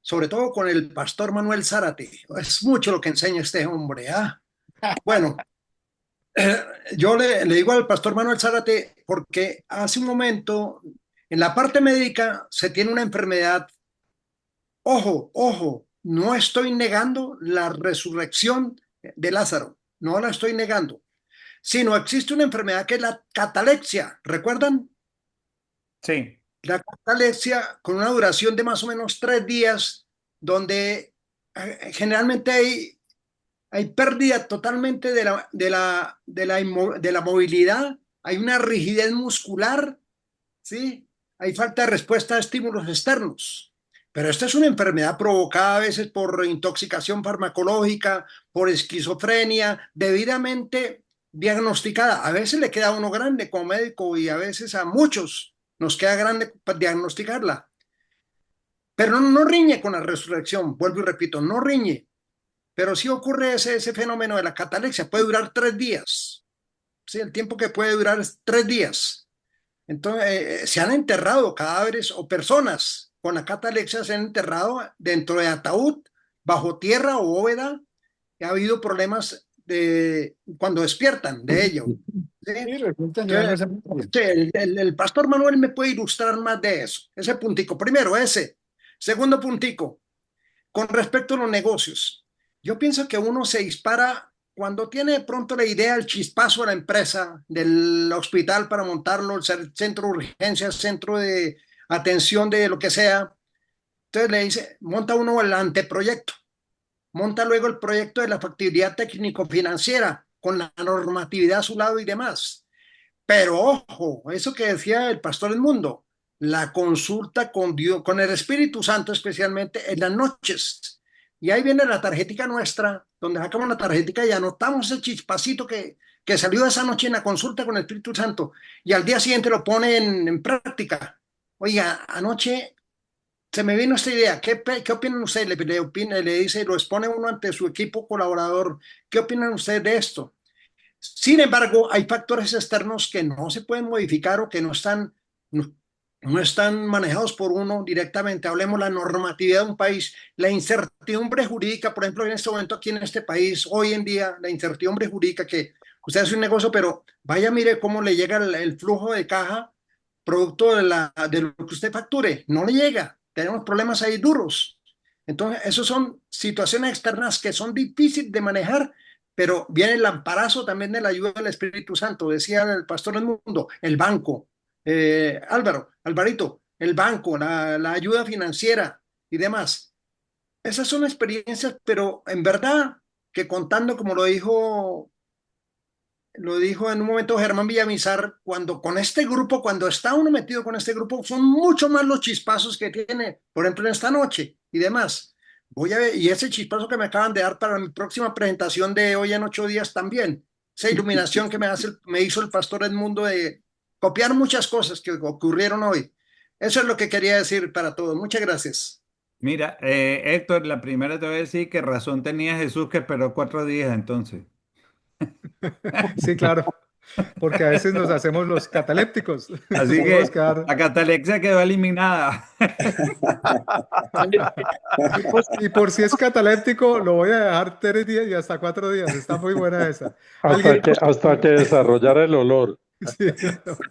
S13: sobre todo con el pastor Manuel Zárate. Es mucho lo que enseña este hombre, ¿ah? Bueno, eh, yo le digo al pastor Manuel Zárate porque hace un momento en la parte médica se tiene una enfermedad. Ojo, ojo, no estoy negando la resurrección de Lázaro, no la estoy negando, sino existe una enfermedad que es la catalepsia. ¿Recuerdan?
S3: Sí,
S13: La catalepsia con una duración de más o menos 3 días, donde generalmente hay pérdida totalmente de la movilidad, hay una rigidez muscular, ¿sí? Hay falta de respuesta a estímulos externos. Pero esta es una enfermedad provocada a veces por intoxicación farmacológica, por esquizofrenia, debidamente diagnosticada. A veces le queda a uno grande como médico y a veces a muchos nos queda grande para diagnosticarla. Pero no riñe con la resurrección, vuelvo y repito, no riñe. Pero sí ocurre ese fenómeno de la catalepsia, puede durar 3 días. Sí, el tiempo que puede durar es 3 días. Entonces, se han enterrado cadáveres o personas con la catalepsia, se han enterrado dentro de ataúd, bajo tierra o bóveda. Ha habido problemas cuando despiertan de ello. ¿Sí?
S8: Sí, resulta que ya no
S13: Entonces,
S8: se puede.
S13: sí, el pastor Manuel me puede ilustrar más de eso. Ese puntico. Primero, ese. Segundo puntico, con respecto a los negocios. Yo pienso que uno se dispara cuando tiene de pronto la idea, el chispazo de la empresa, del hospital para montarlo, el centro de urgencias, centro de atención de lo que sea. Entonces le dice, monta uno el anteproyecto, monta luego el proyecto de la factibilidad técnico-financiera con la normatividad a su lado y demás. Pero ojo, eso que decía el pastor del mundo, la consulta con Dios, con el Espíritu Santo especialmente en las noches. Y ahí viene la tarjetica nuestra, donde sacamos la tarjetica y anotamos el chispacito que salió esa noche en la consulta con el Espíritu Santo y al día siguiente lo pone en práctica. Oiga, anoche se me vino esta idea. ¿Qué opinan ustedes? Le dice, lo expone uno ante su equipo colaborador. ¿Qué opinan ustedes de esto? Sin embargo, hay factores externos que no se pueden modificar o que no están manejados por uno directamente. Hablemos de la normatividad de un país, la incertidumbre jurídica, por ejemplo, en este momento aquí en este país, hoy en día, la incertidumbre jurídica que usted hace un negocio, pero vaya, mire cómo le llega el flujo de caja producto de lo que usted facture. No le llega. Tenemos problemas ahí duros. Entonces, esas son situaciones externas que son difíciles de manejar, pero viene el amparazo también de la ayuda del Espíritu Santo. Decía el pastor del mundo, el banco, Alvarito, el banco, la ayuda financiera y demás. Esas son experiencias, pero en verdad que contando, como lo dijo en un momento Germán Villamizar, cuando con este grupo, cuando está uno metido con este grupo, son mucho más los chispazos que tiene, por ejemplo, en esta noche y demás. Voy a ver, y ese chispazo que me acaban de dar para mi próxima presentación de hoy en 8 días también, esa iluminación que me hizo el pastor Edmundo de copiar muchas cosas que ocurrieron hoy. Eso es lo que quería decir para todos. Muchas gracias.
S3: mira, Héctor, la primera te voy a decir que razón tenía Jesús que esperó 4 días entonces.
S1: Sí, claro, porque a veces nos hacemos los catalépticos.
S3: Así
S1: Podemos
S3: que
S1: quedar.
S3: la catalepsia quedó eliminada.
S1: Y por si es cataléptico, lo voy a dejar 3 días y hasta 4 días. Está muy buena esa.
S14: Hasta
S1: ¿Alguien?
S14: que desarrollara el olor,
S1: Sí,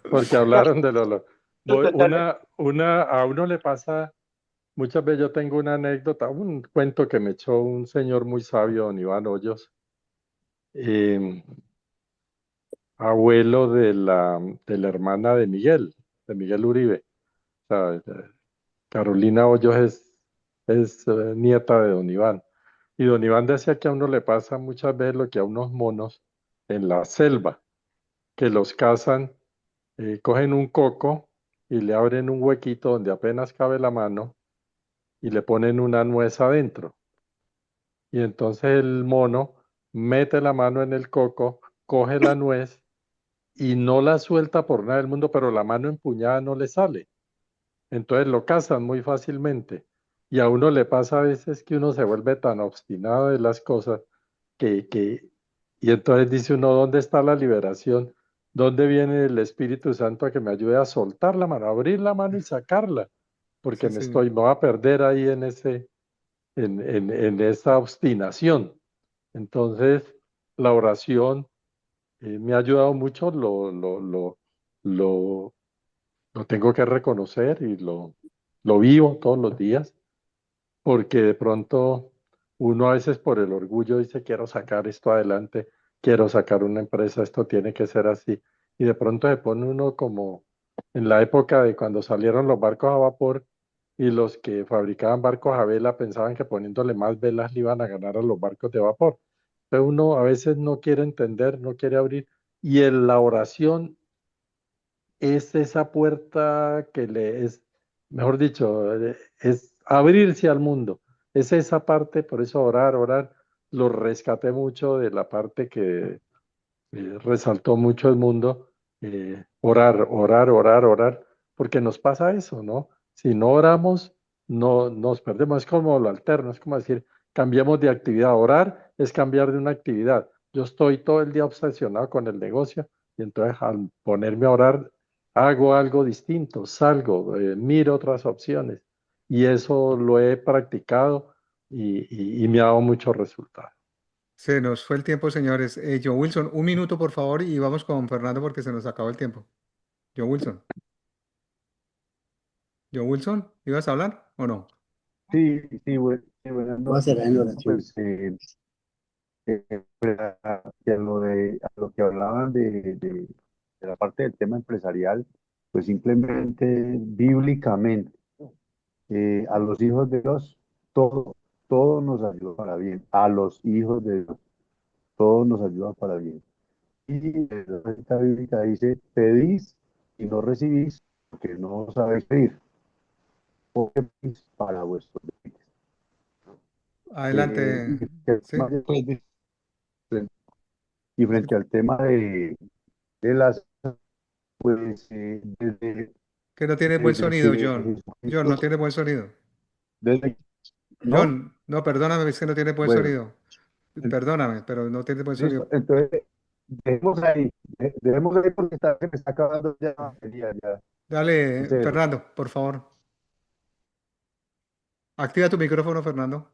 S14: porque hablaron del olor.
S9: Total.
S14: A uno le pasa, muchas veces yo tengo una anécdota, un cuento que me echó un señor muy sabio, don Iván Hoyos, eh, abuelo de la hermana de Miguel Uribe. O sea, Carolina Hoyos es nieta de don Iván. Y don Iván decía que a uno le pasa muchas veces lo que a unos monos en la selva, que los cazan, cogen un coco y le abren un huequito donde apenas cabe la mano y le ponen una nuez adentro. Y entonces el mono mete la mano en el coco, coge la nuez y no la suelta por nada del mundo, pero la mano empuñada no le sale. Entonces lo cazan muy fácilmente. Y a uno le pasa a veces que uno se vuelve tan obstinado de las cosas y entonces dice uno, ¿dónde está la liberación? ¿Dónde viene el Espíritu Santo a que me ayude a soltar la mano, a abrir la mano y sacarla? Porque
S1: Sí,
S14: me
S1: señor.
S14: voy a perder ahí en esa obstinación. Entonces, la oración me ha ayudado mucho, lo tengo que reconocer y lo vivo todos los días, porque de pronto uno a veces por el orgullo dice, quiero sacar esto adelante, quiero sacar una empresa, esto tiene que ser así. Y de pronto se pone uno como en la época de cuando salieron los barcos a vapor y los que fabricaban barcos a vela pensaban que poniéndole más velas le iban a ganar a los barcos de vapor. Entonces uno a veces no quiere entender, no quiere abrir. Y en la oración es esa puerta que le es, mejor dicho, es abrirse al mundo. Es esa parte, por eso orar, lo rescaté mucho de la parte que resaltó mucho el mundo, orar, porque nos pasa eso, ¿no? Si no oramos, no nos perdemos, es como lo alterno, es como decir, cambiemos de actividad. Orar es cambiar de una actividad. Yo estoy todo el día obsesionado con el negocio y entonces al ponerme a orar, hago algo distinto, salgo, miro otras opciones y eso lo he practicado y me ha dado muchos resultados.
S1: Se nos fue el tiempo, señores. John Wilson, un minuto, por favor, y vamos con Fernando porque se nos acabó el tiempo. John Wilson. John Wilson, ¿ibas a hablar o no?
S15: Sí, buenas
S4: Voy a cerrar en
S15: noches.
S4: oración.
S15: Pues, pues, a lo que hablaban de la parte del tema empresarial, pues simplemente bíblicamente, a los hijos de Dios, todo nos ayuda para bien. A los hijos de Dios, todo nos ayuda para bien. Y la cita bíblica dice, pedís y no recibís, porque no sabéis pedir, porque pedís para vuestros deleites.
S1: Adelante. Sí.
S15: Y frente al tema de las, pues, desde,
S1: Que no tiene buen
S15: desde
S1: sonido,
S15: que
S1: John. John, no
S15: Jesucristo,
S1: tiene buen sonido.
S15: ¿no?
S1: John, no, perdóname, es que no tiene buen
S15: Bueno,
S1: sonido. Perdóname, pero no tiene buen
S15: listo.
S1: sonido.
S15: Entonces, dejemos ahí porque se me está acabando ya la batería, ya.
S1: Dale,
S15: Ese-
S1: Fernando, por favor. Activa tu micrófono, Fernando.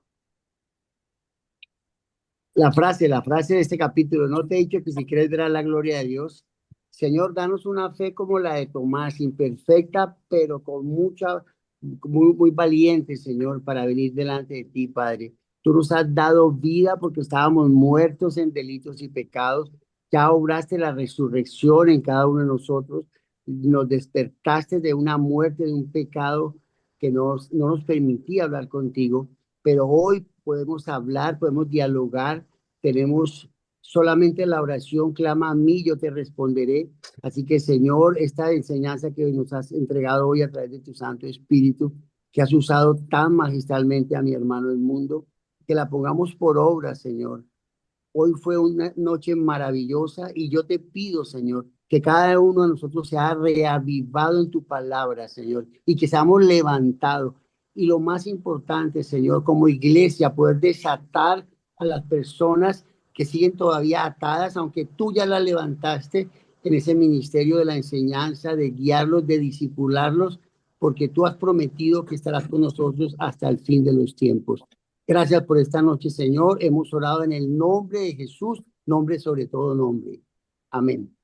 S4: La frase de este capítulo, no te he dicho que si quieres ver a la gloria de Dios, Señor, danos una fe como la de Tomás, imperfecta, pero con muy valiente, Señor, para venir delante de ti, Padre. Tú nos has dado vida porque estábamos muertos en delitos y pecados. Ya obraste la resurrección en cada uno de nosotros. Nos despertaste de una muerte, de un pecado que no nos permitía hablar contigo, pero hoy podemos hablar, podemos dialogar, tenemos solamente la oración, clama a mí, yo te responderé. Así que, Señor, esta enseñanza que nos has entregado hoy a través de tu Santo Espíritu, que has usado tan magistralmente a mi hermano el mundo, que la pongamos por obra, Señor. Hoy fue una noche maravillosa y yo te pido, Señor, que cada uno de nosotros sea reavivado en tu palabra, Señor, y que seamos levantados. Y lo más importante, Señor, como iglesia, poder desatar a las personas que siguen todavía atadas, aunque tú ya las levantaste en ese ministerio de la enseñanza, de guiarlos, de discipularlos, porque tú has prometido que estarás con nosotros hasta el fin de los tiempos. Gracias por esta noche, Señor. Hemos orado en el nombre de Jesús, nombre sobre todo nombre. Amén.